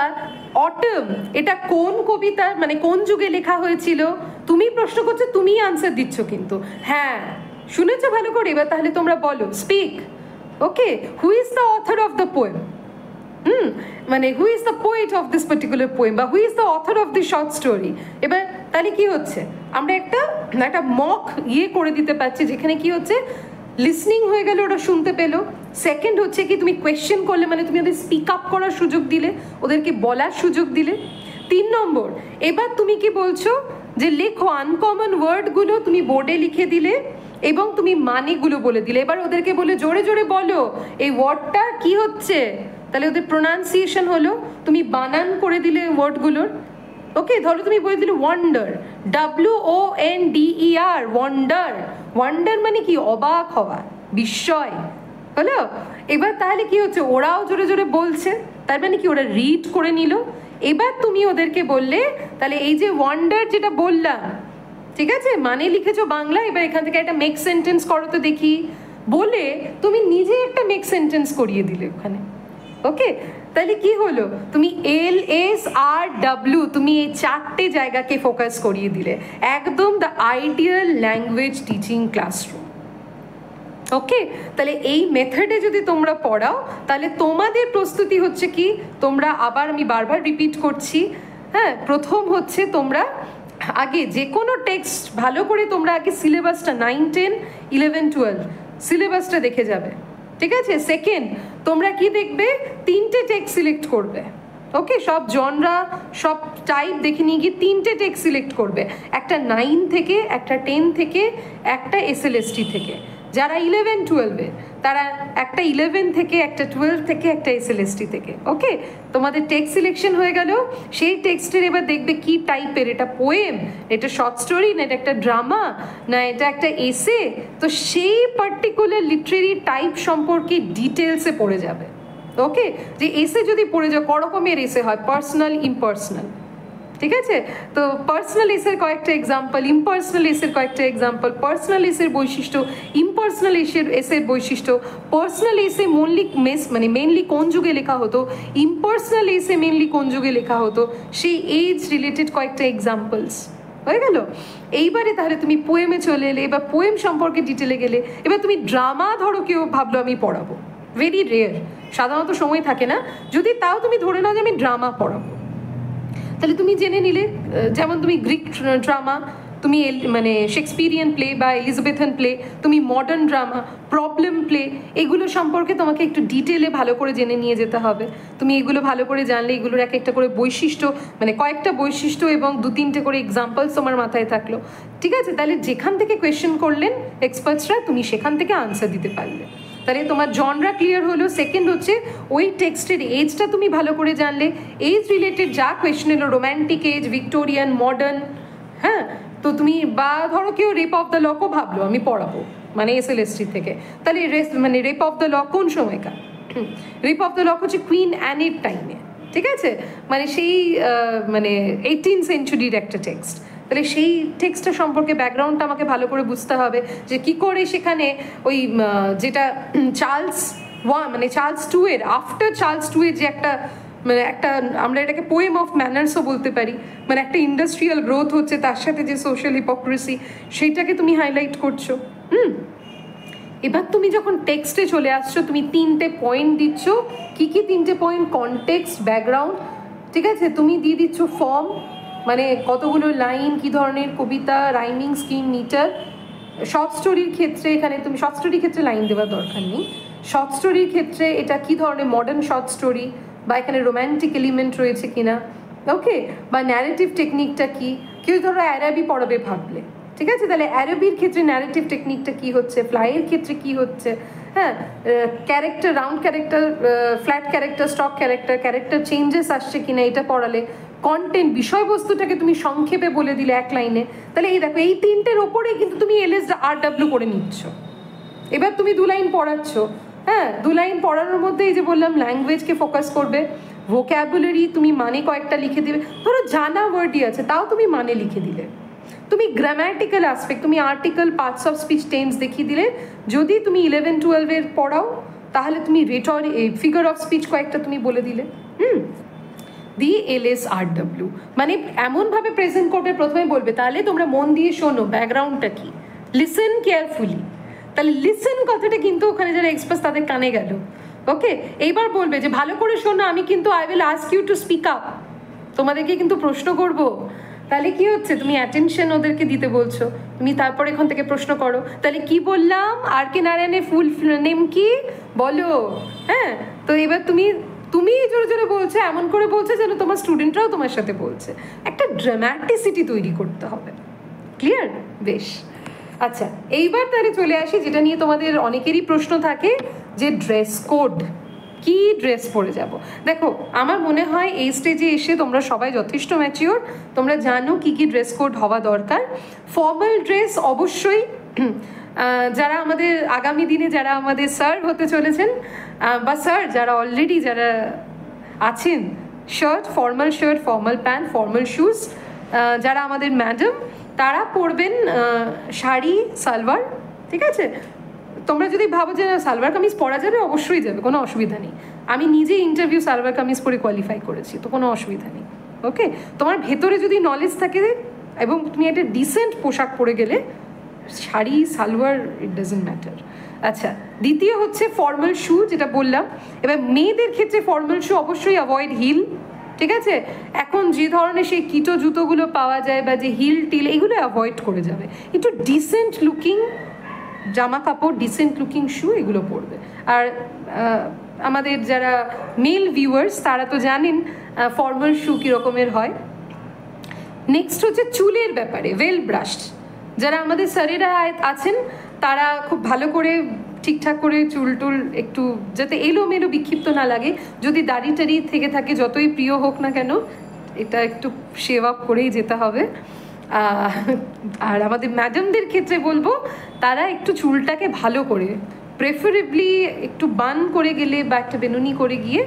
অটম, এটা কোন কবিতা, মানে কোন যুগে লেখা হয়েছিল? তুমি প্রশ্ন করছো, তুমি আনসার দিচ্ছ কিন্তু, হ্যাঁ শুনেছো ভালো করে। এবার তাহলে তোমরা বলো, speak. Okay, who is the author of the poem, মানে who is the poet of this particular poem, বা who is the author of this short story. এবার তাহলে কি হচ্ছে, আমরা একটা মক করে দিতে পারছি, যেখানে কি হচ্ছে লিসনিং হয়ে গেল, ওরা শুনতে পেলো। সেকেন্ড হচ্ছে কি, তুমি কোয়েশ্চেন করলে, মানে তুমি ওদের স্পিক আপ করার সুযোগ দিলে, ওদেরকে বলার সুযোগ দিলে। 3 নম্বর, এবার তুমি কি বলছো যে লেখো আনকমন ওয়ার্ডগুলো তুমি বোর্ডে লিখে দিলে এবং তুমি মানেগুলো বলে দিলে। এবার ওদেরকে বলে জোরে জোরে বলো এই ওয়ার্ডটা কি হচ্ছে, তাহলে ওদের প্রোনাউন্সিয়েশন হলো, তুমি বানান করে দিলে ওয়ার্ডগুলোর। ওকে, ধরো তুমি বলে দিলে ওয়ান্ডার, WONDER, ওয়ান্ডার। ওয়ান্ডার মানে কি, অবাক হওয়া, বিস্ময়, হলো? এবার তাহলে কি হচ্ছে, ওরাও জোরে জোরে বলছে, তার মানে কি ওরা রিড করে নিল। এবার তুমি ওদেরকে বললে তাহলে এই যে ওয়ান্ডার যেটা বললাম, ঠিক আছে, মানে লিখেছো বাংলা, এবার এখান থেকে একটা মেক সেন্টেন্স করো তো দেখি, বলে তুমি নিজে একটা মেক সেন্টেন্স করিয়ে দিলে ওখানে। ওকে, তাহলে কি হলো, তুমি LSRW, তুমি এই 4টে জায়গাকে ফোকাস করিয়ে দিলে, একদম the ideal language teaching classroom. Okay, তাহলে এই মেথডে যদি তোমরা পড়াও তাহলে তোমাদের প্রস্তুতি হচ্ছে কি, তোমরা আবার, আমি বারবার রিপিট করছি, হ্যাঁ, প্রথম হচ্ছে তোমরা আগে যে কোনো টেক্সট ভালো করে তোমরা আগে সিলেবাসটা 9, 10, 11, 12 সিলেবাসটা দেখে যাবে, ঠিক আছে? সেকেন্ড, তোমরা কি দেখবে, 3টে টেক্সট সিলেক্ট করবে, ওকে? সব জনরা সব টাইপ দেখে নিয়ে গিয়ে 3টে টেক্সট সিলেক্ট করবে, একটা 9 থেকে, একটা 10 থেকে, একটা SLST থেকে। যারা 11, 12-এ তারা একটা 11 থেকে, একটা 12 থেকে, একটা SLST থেকে, ওকে? তোমাদের টেক্সট সিলেকশন হয়ে গেল। সেই টেক্সটের এবার দেখবে কি টাইপের, এটা পোয়েম, এটা শর্ট স্টোরি, না এটা একটা ড্রামা, না এটা একটা এসে। তো সেই পার্টিকুলার লিটারেরি টাইপ সম্পর্কে ডিটেলসে পড়ে যাবে, ওকে? যে এসে যদি পড়ে যাও, করকমের এসে হয়, পার্সোনাল, ইমপার্সোনাল, ঠিক আছে? তো পার্সোনাল এসের কয়েকটা এক্সাম্পল, ইমপার্সোনাল এসের কয়েকটা এক্সাম্পল, পার্সোনাল এসের বৈশিষ্ট্য, ইমপার্সোনাল এসের বৈশিষ্ট্য। পার্সোনাল এসে মেনলি কোন যুগে লেখা হতো, ইমপার্সোনাল এসে মেনলি কোন যুগে লেখা হতো, সেই এজ রিলেটেড কয়েকটা এক্সাম্পলস হয়ে গেল। এইবারে তাহলে তুমি পোয়েমে চলে এলে, এবার পোয়েম সম্পর্কে ডিটেলে গেলে। এবার তুমি ড্রামা ধরো, কেউ ভাবলো আমি পড়াবো, ভেরি রেয়ার, সাধারণত সময় থাকে না। যদি তাও তুমি ধরে নাও যে আমি ড্রামা পড়াবো, তাহলে তুমি জেনে নিলে, যেমন তুমি গ্রিক ড্রামা, তুমি শেক্সপিরিয়ান প্লে বা এলিজাবেথান প্লে, তুমি মডার্ন ড্রামা, প্রবলেম প্লে, এগুলো সম্পর্কে তোমাকে একটু ডিটেলে ভালো করে জেনে নিয়ে যেতে হবে। তুমি এগুলো ভালো করে জানলে এগুলোর এক একটা করে বৈশিষ্ট্য, কয়েকটা বৈশিষ্ট্য এবং 2-3টে করে এক্সাম্পলস তোমার মাথায় থাকলো, ঠিক আছে? তাহলে যেখান থেকে কোয়েশ্চেন করলেন এক্সপার্টসরা, তুমি সেখান থেকে আনসার দিতে পারলে, তাহলে তোমার জনরা ক্লিয়ার হলো। সেকেন্ড হচ্ছে ওই টেক্সটের এজটা তুমি ভালো করে জানলে, এজ রিলেটেড যা কোয়েশ্চেন এলো, রোম্যান্টিক এজ, ভিক্টোরিয়ান, মডার্ন, হ্যাঁ? তো তুমি বা ধরো কেউ রেপ অফ দ্য লকও ভাবলো আমি পড়াবো, SLST থেকে, তাহলে রেপ অফ দ্য লক কোন সময়কার? রেপ অফ দ্য লক হচ্ছে কুইন অ্যানির টাইমে, ঠিক আছে? সেই 18th সেঞ্চুরির একটা টেক্সট। তাহলে সেই টেক্সটটা সম্পর্কে ব্যাকগ্রাউন্ডটা আমাকে ভালো করে বুঝতে হবে, যে কি করে সেখানে ওই যেটা চার্লস টু এর, আফটার চার্লস টু এর যে একটা আমরা এটাকে পোয়েম অফ ম্যানার্সও বলতে পারি, একটা ইন্ডাস্ট্রিয়াল গ্রোথ হচ্ছে, তার সাথে যে সোশ্যাল হিপোক্রেসি, সেইটাকে তুমি হাইলাইট করছো। এবার তুমি যখন টেক্সটে চলে আসছো, তুমি 3টে পয়েন্ট দিচ্ছ। কি কি 3টে পয়েন্ট? কনটেক্সট, ব্যাকগ্রাউন্ড, ঠিক আছে? তুমি দিয়ে দিচ্ছ ফর্ম, কতগুলো লাইন, কি ধরনের কবিতা, রাইমিং স্কিম, মিটার। শর্ট স্টোরির ক্ষেত্রে এখানে তুমি শর্ট স্টোরির ক্ষেত্রে লাইন দেওয়ার দরকার নেই। শর্ট স্টোরির ক্ষেত্রে এটা কি ধরনের মডার্ন শর্ট স্টোরি, বা এখানে রোম্যান্টিক এলিমেন্ট রয়েছে কিনা, ওকে? বা ন্যারেটিভ টেকনিকটা কি? কেউ ধরো অ্যারাবি পড়াবে ভাবলে, ঠিক আছে? তাহলে অ্যারাবির ক্ষেত্রে ন্যারেটিভ টেকনিকটা কি হচ্ছে, ফ্লাইয়ের ক্ষেত্রে কি হচ্ছে, হ্যাঁ? Character, round character, flat character, stock character changes আসছে কিনা, এটা পড়ালে। কন্টেন্ট, বিষয়বস্তুটাকে তুমি সংক্ষেপে বলে দিলে এক লাইনে। তাহলে এই দেখো, এই 3টের ওপরে কিন্তু তুমি LSRW করে নিচ্ছ। এবার তুমি 2 লাইন পড়াচ্ছ, হ্যাঁ? 2 লাইন পড়ানোর মধ্যে এই যে বললাম, ল্যাঙ্গুয়েজকে ফোকাস করবে, ভোক্যাবুলারি তুমি কয়েকটা লিখে দিবে, ধরো জানা ওয়ার্ডই আছে তাও তুমি লিখে দিলে। তুমি গ্রামাটিক্যাল অ্যাসপেক্ট, তুমি article, parts of speech, tense দেখিয়ে দিলে। যদি তুমি 11, 12-এর পড়াও, তাহলে তুমি ফিগার অফ স্পিচ কয়েকটা তুমি বলে দিলে। দিয়ে LSRW এমনভাবে প্রেজেন্ট করবে, প্রথমে বলবে, তাহলে তোমরা মন দিয়ে শোনো ব্যাকগ্রাউন্ডটা কি, লিসেন কেয়ারফুলি। তাহলে লিসেন কথাটা কিন্তু ওখানে যারা এক্সপার্ট তাদের কানে গেল, ওকে? এইবার বলবে যে ভালো করে শোনো, আমি কিন্তু I will ask you to speak up, তোমাদেরকে কিন্তু প্রশ্ন করব। তাহলে কি হচ্ছে, তুমি অ্যাটেনশন ওদেরকে দিতে বলছো, তুমি তারপর এখান থেকে প্রশ্ন করো। তাহলে কি বললাম, R.K. নারায়ণের ফুল নেম কি বলো, হ্যাঁ? তো এবার তুমি জোরে জোরে বলছো, এমন করে বলছো যেন তোমার স্টুডেন্টরাও তোমার সাথে বলছে। একটা ড্রামাটিসিটি তৈরি করতে হবে, ক্লিয়ার? বেশ, আচ্ছা, এইবার তাহলে চলে আসি যেটা নিয়ে তোমাদের অনেকেরই প্রশ্ন থাকে, যে ড্রেস কোড, কি ড্রেস পরে যাব। দেখো, আমার মনে হয় এই স্টেজে এসে তোমরা সবাই যথেষ্ট ম্যাচিওর, তোমরা জানো কি কি ড্রেস কোড হওয়া দরকার। ফর্মাল ড্রেস অবশ্যই, যারা আমাদের আগামী দিনে যারা আমাদের স্যার হতে চলেছেন, বা স্যার যারা অলরেডি যারা আছেন, shirt, formal pant, formal shoes. যারা আমাদের ম্যাডাম, তারা পরবেন শাড়ি, সালোয়ার, ঠিক আছে? তোমরা যদি ভাবো যে সালোয়ার কামিজ পরা যাবে, অবশ্যই যাবে, কোনো অসুবিধা নেই। আমি নিজে ইন্টারভিউ সালোয়ার কামিজ পরে কোয়ালিফাই করেছি, তো কোনো অসুবিধা নেই, ওকে? তোমার ভেতরে যদি নলেজ থাকে এবং তুমি একটা ডিসেন্ট পোশাক পরে গেলে, sari, salwar, it doesn't matter. আচ্ছা, দ্বিতীয় হচ্ছে ফর্মাল শু, যেটা বললাম। এবার মেয়েদের ক্ষেত্রে ফর্মাল শু অবশ্যই অ্যাভয়েড হিল, ঠিক আছে? এখন যে ধরনের সেই কিটো জুতোগুলো পাওয়া যায় বা যে হিল টিল, এগুলো অ্যাভয়েড করে যাবে। একটু ডিসেন্ট লুকিং জামা কাপড়, ডিসেন্ট লুকিং শু এগুলো পরবে। আর আমাদের যারা মেল ভিউয়ার্স তারা তো জানেন ফর্মাল শু কীরকমের হয়। নেক্সট হচ্ছে চুলের ব্যাপারে, ওয়েল ব্রাশড। যারা আমাদের স্যারেরা আছেন তারা খুব ভালো করে ঠিকঠাক করে চুল টুল একটু যাতে এলোমেলো বিক্ষিপ্ত না লাগে, যদি দাড়ি টাড়ি থেকে থাকে যতই প্রিয় হোক না কেন এটা একটু শেভ আপ করেই যেতে হবে। আর আমাদের ম্যাডামদের ক্ষেত্রে বলবো তারা একটু চুলটাকে ভালো করে, প্রেফারেবলি একটু বান করে গেলে বা একটা বেনুনি করে গিয়ে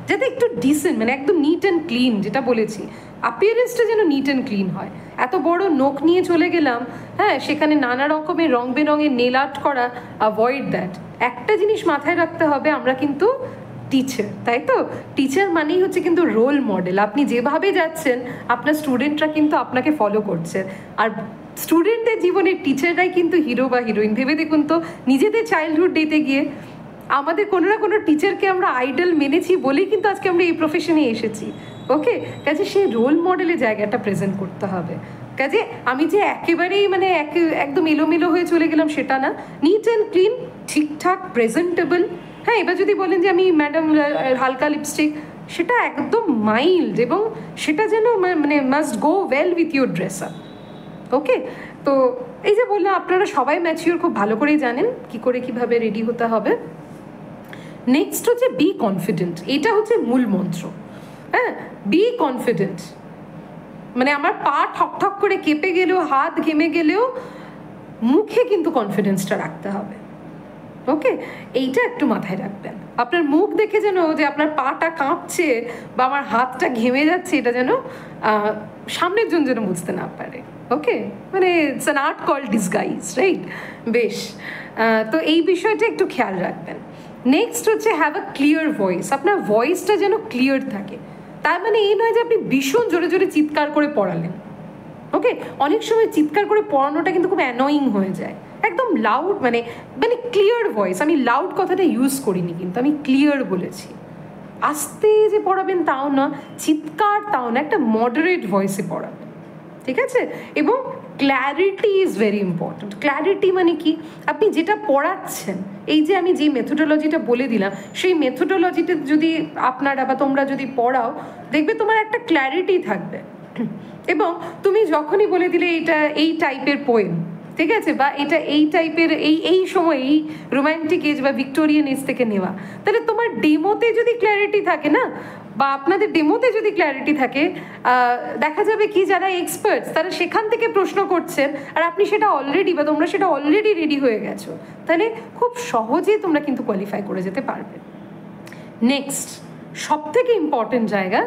যাতে একটু ডিসেন্ট, মানে একদম নিট অ্যান্ড ক্লিন, যেটা বলেছি অ্যাপিয়ারেন্সটা যেন নিট অ্যান্ড ক্লিন হয়। এত বড় নোখ নিয়ে চলে গেলাম, হ্যাঁ, সেখানে নানা রকমের রং বেরঙের নেল আর্ট করা, অ্যাভয়েড দ্যাট। একটা জিনিস মাথায় রাখতে হবে, আমরা কিন্তু টিচার, তাই তো? টিচার মানেই হচ্ছে কিন্তু রোল মডেল। আপনি যেভাবে যাচ্ছেন আপনার স্টুডেন্টরা কিন্তু আপনাকে ফলো করছে, আর স্টুডেন্টদের জীবনের টিচাররাই কিন্তু হিরো বা হিরোইন। ভেবে দেখুন তো, নিজেদের চাইল্ডহুড ডেতে গিয়ে আমাদের কোনো না কোনো টিচারকে আমরা আইডল মেনেছি বলেই কিন্তু আজকে আমরা এই প্রফেশনে এসেছি। ওকে, কাজে সেই রোল মডেলের জায়গাটা প্রেজেন্ট করতে হবে। কাজে আমি যে একেবারেই মানে একদম এলোমেলো হয়ে চলে গেলাম সেটা না, নিট অ্যান্ড ক্লিন, ঠিকঠাক প্রেজেন্টেবল। হ্যাঁ, এবার যদি বলেন যে আমি ম্যাডাম হালকা লিপস্টিক, সেটা একদম মাইল্ড, এবং সেটা যেন মানে must go well with your dress up. Okay, তো এই যে বললাম আপনারা সবাই ম্যাচিওর, খুব ভালো করেই জানেন কি করে কিভাবে রেডি হতে হবে। নেক্সট হচ্ছে বি কনফিডেন্ট। এটা হচ্ছে মূল মন্ত্র। হ্যাঁ, বি কনফিডেন্ট, মানে আমার পা ঠকঠক করে কেঁপে গেলেও, হাত ঘেমে গেলেও মুখে কিন্তু কনফিডেন্সটা রাখতে হবে। ওকে, এইটা একটু মাথায় রাখবেন। আপনার মুখ দেখে যেন যে আপনার পাটা কাঁপছে বা আমার হাতটা ঘেমে যাচ্ছে, এটা যেন সামনের জন যেন বুঝতে না পারে। ওকে, মানে it's an art called disguise, right? বেশ, তো এই বিষয়টা একটু খেয়াল রাখবেন। নেক্সট হচ্ছে হ্যাভ আ ক্লিয়ার ভয়েস। আপনার ভয়েসটা যেন ক্লিয়ার থাকে। তার মানে এই নয় যে আপনি ভীষণ জোরে জোরে চিৎকার করে পড়ালেন। ওকে, অনেক সময় চিৎকার করে পড়ানোটা কিন্তু খুব অ্যানোয়িং হয়ে যায়। একদম লাউড, মানে ক্লিয়ার ভয়েস। আমি লাউড কথাটা ইউজ করিনি, কিন্তু আমি ক্লিয়ার বলেছি। আস্তে যে পড়াবেন তাও না, চিৎকার তাও না, একটা মডারেট ভয়েসে পড়াবেন, ঠিক আছে? এবং clarity is very important. Clarity মানে কি? আপনি যেটা পড়াচ্ছেন, এই যে আমি যে মেথোডোলজিটা বলে দিলাম, সেই মেথোডোলজিতে যদি আপনারা বা তোমরা যদি পড়াও, দেখবে তোমার একটা ক্ল্যারিটি থাকবে। এবং তুমি যখনই বলে দিলে এটা এই টাইপের পোয়েম, ঠিক আছে, বা এটা এই টাইপের এই সময় এই রোম্যান্টিক এজ বা ভিক্টোরিয়ান এজ থেকে নেওয়া, তাহলে তোমার ডেমোতে যদি ক্ল্যারিটি থাকে না, বা আপনাদের ডেমোতে যদি ক্ল্যারিটি থাকে, দেখা যাবে কি যারা এক্সপার্টস তারা সেখান থেকে প্রশ্ন করছেন, আর আপনি সেটা অলরেডি বা তোমরা সেটা অলরেডি রেডি হয়ে গেছো, তাহলে খুব সহজেই তোমরা কিন্তু কোয়ালিফাই করে যেতে পারবে। নেক্সট, সব থেকে ইম্পর্টেন্ট জায়গা,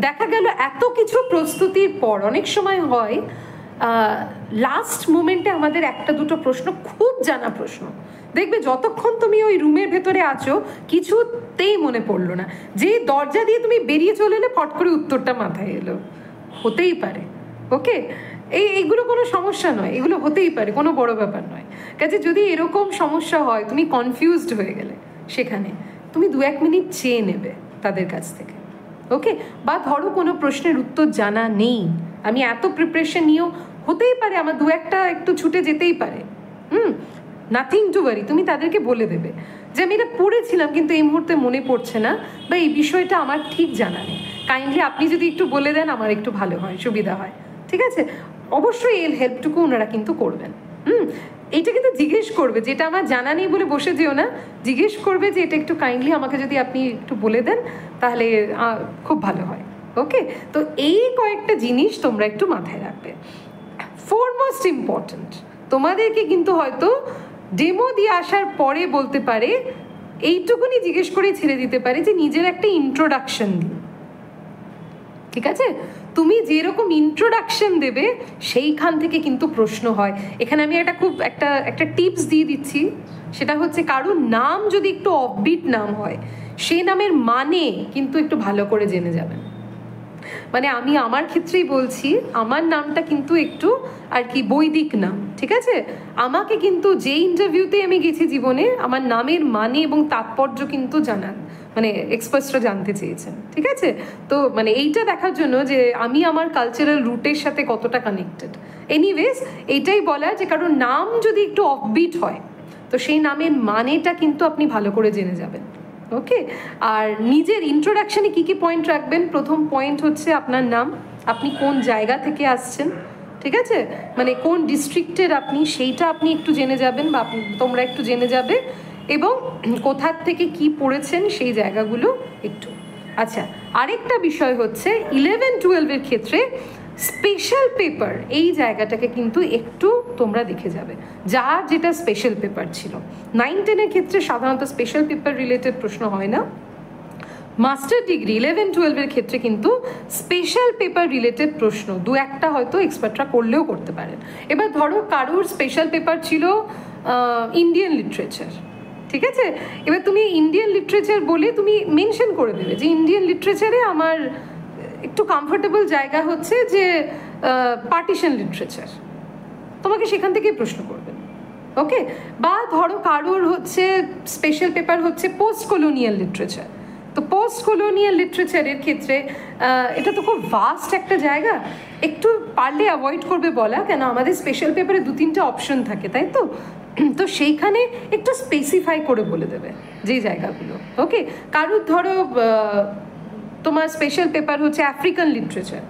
দেখা গেল এত কিছু প্রস্তুতির পর অনেক সময় হয় লাস্ট মোমেন্টে আমাদের একটা দুটো প্রশ্ন, খুব জানা প্রশ্ন, দেখবে যতক্ষণ তুমি ওই রুমের ভেতরে আছো কিছুতেই মনে পড়লো না, যে দরজা দিয়ে তুমি বেরিয়ে চলে এলে ফট করে উত্তরটা মাথায় এলো। হতেই পারে, ওকে, এইগুলো কোনো সমস্যা নয়, এগুলো হতেই পারে, কোনো বড় ব্যাপার নয়। কাজে যদি এরকম সমস্যা হয়, তুমি কনফিউজড হয়ে গেলে, সেখানে তুমি 2-1 মিনিট চেয়ে নেবে তাদের কাছ থেকে। ওকে, বা ধরো কোনো প্রশ্নের উত্তর জানা নেই, আমি এত প্রিপারেশন নিয়েও হতেই পারে আমার 2-1টা একটু ছুটে যেতেই পারে, নাথিং টু ওয়ারি, তুমি তাদেরকে বলে দেবে যে আমি এটা পড়েছিলাম কিন্তু এই মুহূর্তে মনে পড়ছে না, বা এই বিষয়টা আমার ঠিক জানা নেই, কাইন্ডলি আপনি যদি একটু বলে দেন আমার একটু ভালো হয়, সুবিধা হয়, ঠিক আছে? অবশ্যই এই হেল্পটুকু ওনারা কিন্তু করবেন। এইটা কিন্তু জিজ্ঞেস করবে, যেটা আমার জানা নেই বলে বসে যেও না, জিজ্ঞেস করবে যে এটা একটু কাইন্ডলি আমাকে যদি আপনি একটু বলে দেন তাহলে খুব ভালো হয়। ওকে, তো এই কয়েকটা জিনিস তোমরা একটু মাথায় রাখবে। ফোরমোস্ট ইম্পর্ট্যান্ট, তোমাদেরকে কিন্তু হয়তো ডেমো দিয়ে আসার পরে বলতে পারে, এইটুকুনি জিজ্ঞেস করে ছেড়ে দিতে পারে যে নিজের একটা ইন্ট্রোডাকশন দিন, ঠিক আছে? তুমি যেরকম ইন্ট্রোডাকশন দেবে সেইখান থেকে কিন্তু প্রশ্ন হয়। এখানে আমি একটা টিপস দিয়ে দিচ্ছি, সেটা হচ্ছে কারোর নাম যদি একটু অফবিট নাম হয়, সেই নামের মানে কিন্তু একটু ভালো করে জেনে যাবেন। মানে আমি আমার ক্ষেত্রেই বলছি, আমার নামটা কিন্তু একটু আর কি বৈদিক নাম, ঠিক আছে? আমাকে কিন্তু যে ইন্টারভিউতে আমি গেছি জীবনে, আমার নামের মানে এবং তাৎপর্য কিন্তু জানান, মানে এক্সপার্টসরা জানতে চেয়েছেন, ঠিক আছে? তো মানে এইটা দেখার জন্য যে আমি আমার কালচারাল রুটের সাথে কতটা কানেক্টেড। এনিওয়েজ, এইটাই বলা যে কারণ নাম যদি একটু অফবিট হয় তো সেই নামের মানেটা কিন্তু আপনি ভালো করে জেনে যাবেন। ওকে, আর নিজের ইন্ট্রোডাকশানে কী কী পয়েন্ট রাখবেন? প্রথম পয়েন্ট হচ্ছে আপনার নাম, আপনি কোন জায়গা থেকে আসছেন, ঠিক আছে? মানে কোন ডিস্ট্রিক্টের আপনি, সেইটা আপনি একটু জেনে যাবেন বা তোমরা একটু জেনে যাবে, এবং কোথার থেকে কি পড়েছেন সেই জায়গাগুলো একটু। আচ্ছা, আরেকটা বিষয় হচ্ছে 11-12-এর ক্ষেত্রে স্পেশাল পেপার, এই জায়গাটাকে কিন্তু একটু তোমরা দেখে যাবে, যার যেটা স্পেশাল পেপার ছিল। 9-10-এর ক্ষেত্রে সাধারণত স্পেশাল পেপার রিলেটেড প্রশ্ন হয় না। মাস্টার ডিগ্রি 11-12-এর ক্ষেত্রে কিন্তু স্পেশাল পেপার রিলেটেড প্রশ্ন দু একটা হয়তো এক্সপার্টরা করলেও করতে পারেন। এবার ধরো কারোর স্পেশাল পেপার ছিল ইন্ডিয়ান লিটারেচার, ঠিক আছে? এবার তুমি ইন্ডিয়ান লিটারেচার বলে তুমি মেনশন করে দেবে যে ইন্ডিয়ান লিটারেচারে আমার একটু কমফোর্টেবল জায়গা হচ্ছে যে পার্টিশন লিটারেচার, তোমাকে সেখান থেকেই প্রশ্ন করবেন। ওকে, বা ধরো কারোর হচ্ছে স্পেশাল পেপার হচ্ছে পোস্ট কলোনিয়াল লিটারেচার, তো পোস্ট কলোনিয়াল লিটারেচারের ক্ষেত্রে এটা তো খুব ভাস্ট একটা জায়গা, একটু পারলে অ্যাভয়েড করবে বলা, কেন আমাদের স্পেশাল পেপারে 2-3টে অপশন থাকে, তাই তো? তো সেইখানে একটু স্পেসিফাই করে বলে দেবে যেই জায়গাগুলো। ওকে, কারোর ধরো তোমার স্পেশাল পেপার হচ্ছে আফ্রিকান লিটারেচার,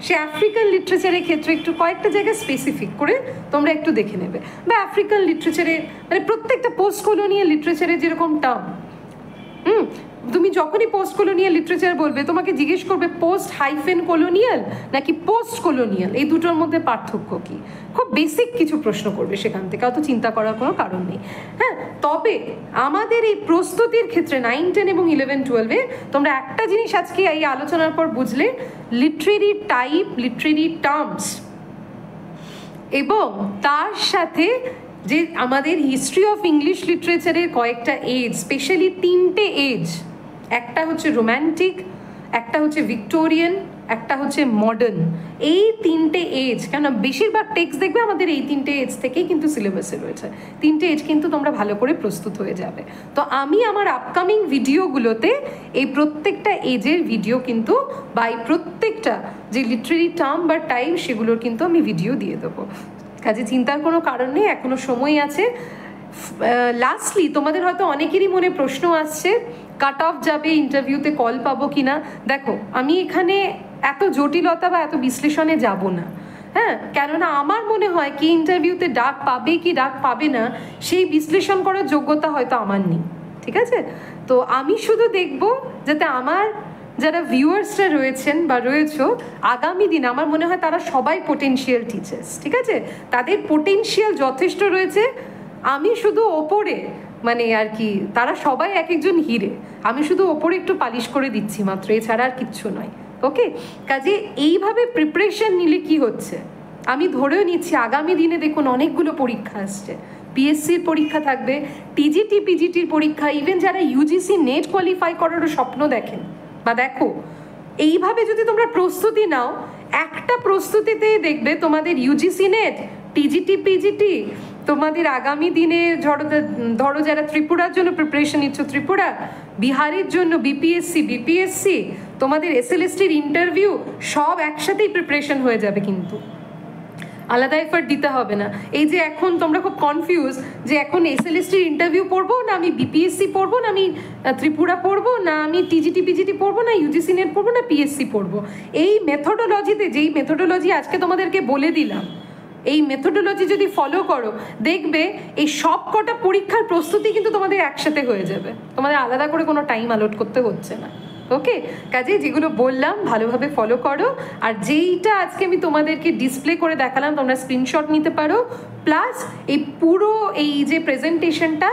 সে আফ্রিকান লিটারেচারের ক্ষেত্রে একটু কয়েকটা জায়গা স্পেসিফিক করে তোমরা একটু দেখে নেবে। বা আফ্রিকান লিটারেচারে মানে প্রত্যেকটা পোস্ট কলোনিয়াল লিটারেচারে যেরকম টার্ম, তুমি যখনই পোস্ট কলোনিয়াল লিটারেচার বলবে তোমাকে জিজ্ঞেস করবে পোস্ট হাইফেন কলোনিয়াল নাকি পোস্ট কলোনিয়াল, এই দুটোর মধ্যে পার্থক্য কী, খুব বেসিক কিছু প্রশ্ন করবে সেখান থেকে, অত চিন্তা করার কোনো কারণ নেই। হ্যাঁ, তবে আমাদের এই প্রস্তুতির ক্ষেত্রে 9-10 এবং 11-12-এ তোমরা একটা জিনিস আজকে এই আলোচনার পর বুঝলে, লিটারেরি টাইপ, লিটারেরি টার্মস এবং তার সাথে যে আমাদের হিস্ট্রি অফ ইংলিশ লিটারেচারের কয়েকটা এজ, স্পেশালি 3টে এজ, একটা হচ্ছে রোম্যান্টিক, একটা হচ্ছে ভিক্টোরিয়ান, একটা হচ্ছে মডার্ন, এই 3টে এজ, কেন বেশিরভাগ টেক্সট দেখবে আমাদের এই 3টে এজ থেকেই কিন্তু সিলেবাসে রয়েছে। 3টে এজ কিন্তু তোমরা ভালো করে প্রস্তুত হয়ে যাবে। তো আমি আমার আপকামিং ভিডিওগুলোতে এই প্রত্যেকটা এজের ভিডিও কিন্তু বা এই প্রত্যেকটা যে লিটারেরি টার্ম বা টাইম সেগুলোর কিন্তু আমি ভিডিও দিয়ে দেবো, কাজে চিন্তার কোনো কারণ নেই, এখনো সময় আছে। লাস্টলি তোমাদের হয়তো অনেকেরই মনে প্রশ্ন আসছে কাট অফ যাবে, ইন্টারভিউতে কল পাবো কিনা। দেখো, আমি এখানে এত জটিলতা বা এত বিশ্লেষণে যাব না, হ্যাঁ, কেননা আমার মনে হয় কি ইন্টারভিউতে ডাক পাবে কি ডাক পাবে না সেই বিশ্লেষণ করার যোগ্যতা হয়তো আমার নেই, ঠিক আছে? তো আমি শুধু দেখব যাতে আমার যারা ভিউয়ার্সরা রয়েছেন বা রয়েছো আগামী দিন, আমার মনে হয় তারা সবাই পোটেনশিয়াল টিচার্স, ঠিক আছে? তাদের পোটেনশিয়াল যথেষ্ট রয়েছে, আমি শুধু ওপরে মানে আর কি, তারা সবাই এক একজন হিরে, আমি শুধু ওপরে একটু পালিশ করে দিচ্ছি মাত্র, এছাড়া আর কিচ্ছু নয়। ওকে, কাজে এইভাবে প্রিপারেশন নিলে কি হচ্ছে, আমি ধরেও নিচ্ছি আগামী দিনে দেখুন অনেকগুলো পরীক্ষা আসছে, পিএসসির পরীক্ষা থাকবে, টিজিটি পিজিটির পরীক্ষা, ইভেন যারা ইউজিসি নেট কোয়ালিফাই করারও স্বপ্ন দেখেন বা দেখো, এইভাবে যদি তোমরা প্রস্তুতি নাও, একটা প্রস্তুতিতে দেখবে তোমাদের ইউজিসি নেট, টিজিটি পিজিটি, তোমাদের আগামী দিনে ধরো যারা ত্রিপুরার জন্য প্রিপারেশন নিচ্ছ ত্রিপুরা, বিহারের জন্য বিপিএসসি, তোমাদের এসএলএসটির ইন্টারভিউ, সব একসাথেই প্রিপারেশন হয়ে যাবে, কিন্তু আলাদা এফার্ট দিতে হবে না। এই যে এখন তোমরা খুব কনফিউজ যে এখন এসএলএসটির ইন্টারভিউ পড়বো না আমি বিপিএসসি পড়বো না আমি ত্রিপুরা পড়বো না আমি টিজিটি পিজিটি পড়বো না ইউজিসি নেট পড়বো না পিএসসি পড়বো, এই মেথোডোলজিতে, যেই মেথোডোলজি আজকে তোমাদেরকে বলে দিলাম, এই মেথোডোলজি যদি ফলো করো দেখবে এই সব কটা পরীক্ষার প্রস্তুতি কিন্তু তোমাদের একসাথে হয়ে যাবে, তোমাদের আলাদা করে কোনো টাইম অ্যালট করতে হচ্ছে না। ওকে, কাজে যেগুলো বললাম ভালোভাবে ফলো করো, আর যেইটা আজকে আমি তোমাদেরকে ডিসপ্লে করে দেখালাম তোমরা স্ক্রিনশট নিতে পারো, প্লাস এই পুরো এই যে প্রেজেন্টেশনটা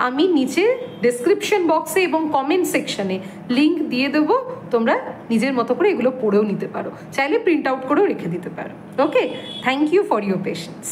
আমি নিচে ডেসক্রিপশন বক্সে এবং কমেন্ট সেকশনে লিঙ্ক দিয়ে দেবো, তোমরা নিজের মতো করে এগুলো পড়েও নিতে পারো, চাইলে প্রিন্ট আউট করেও রেখে দিতে পারো। Okay, thank you for your patience.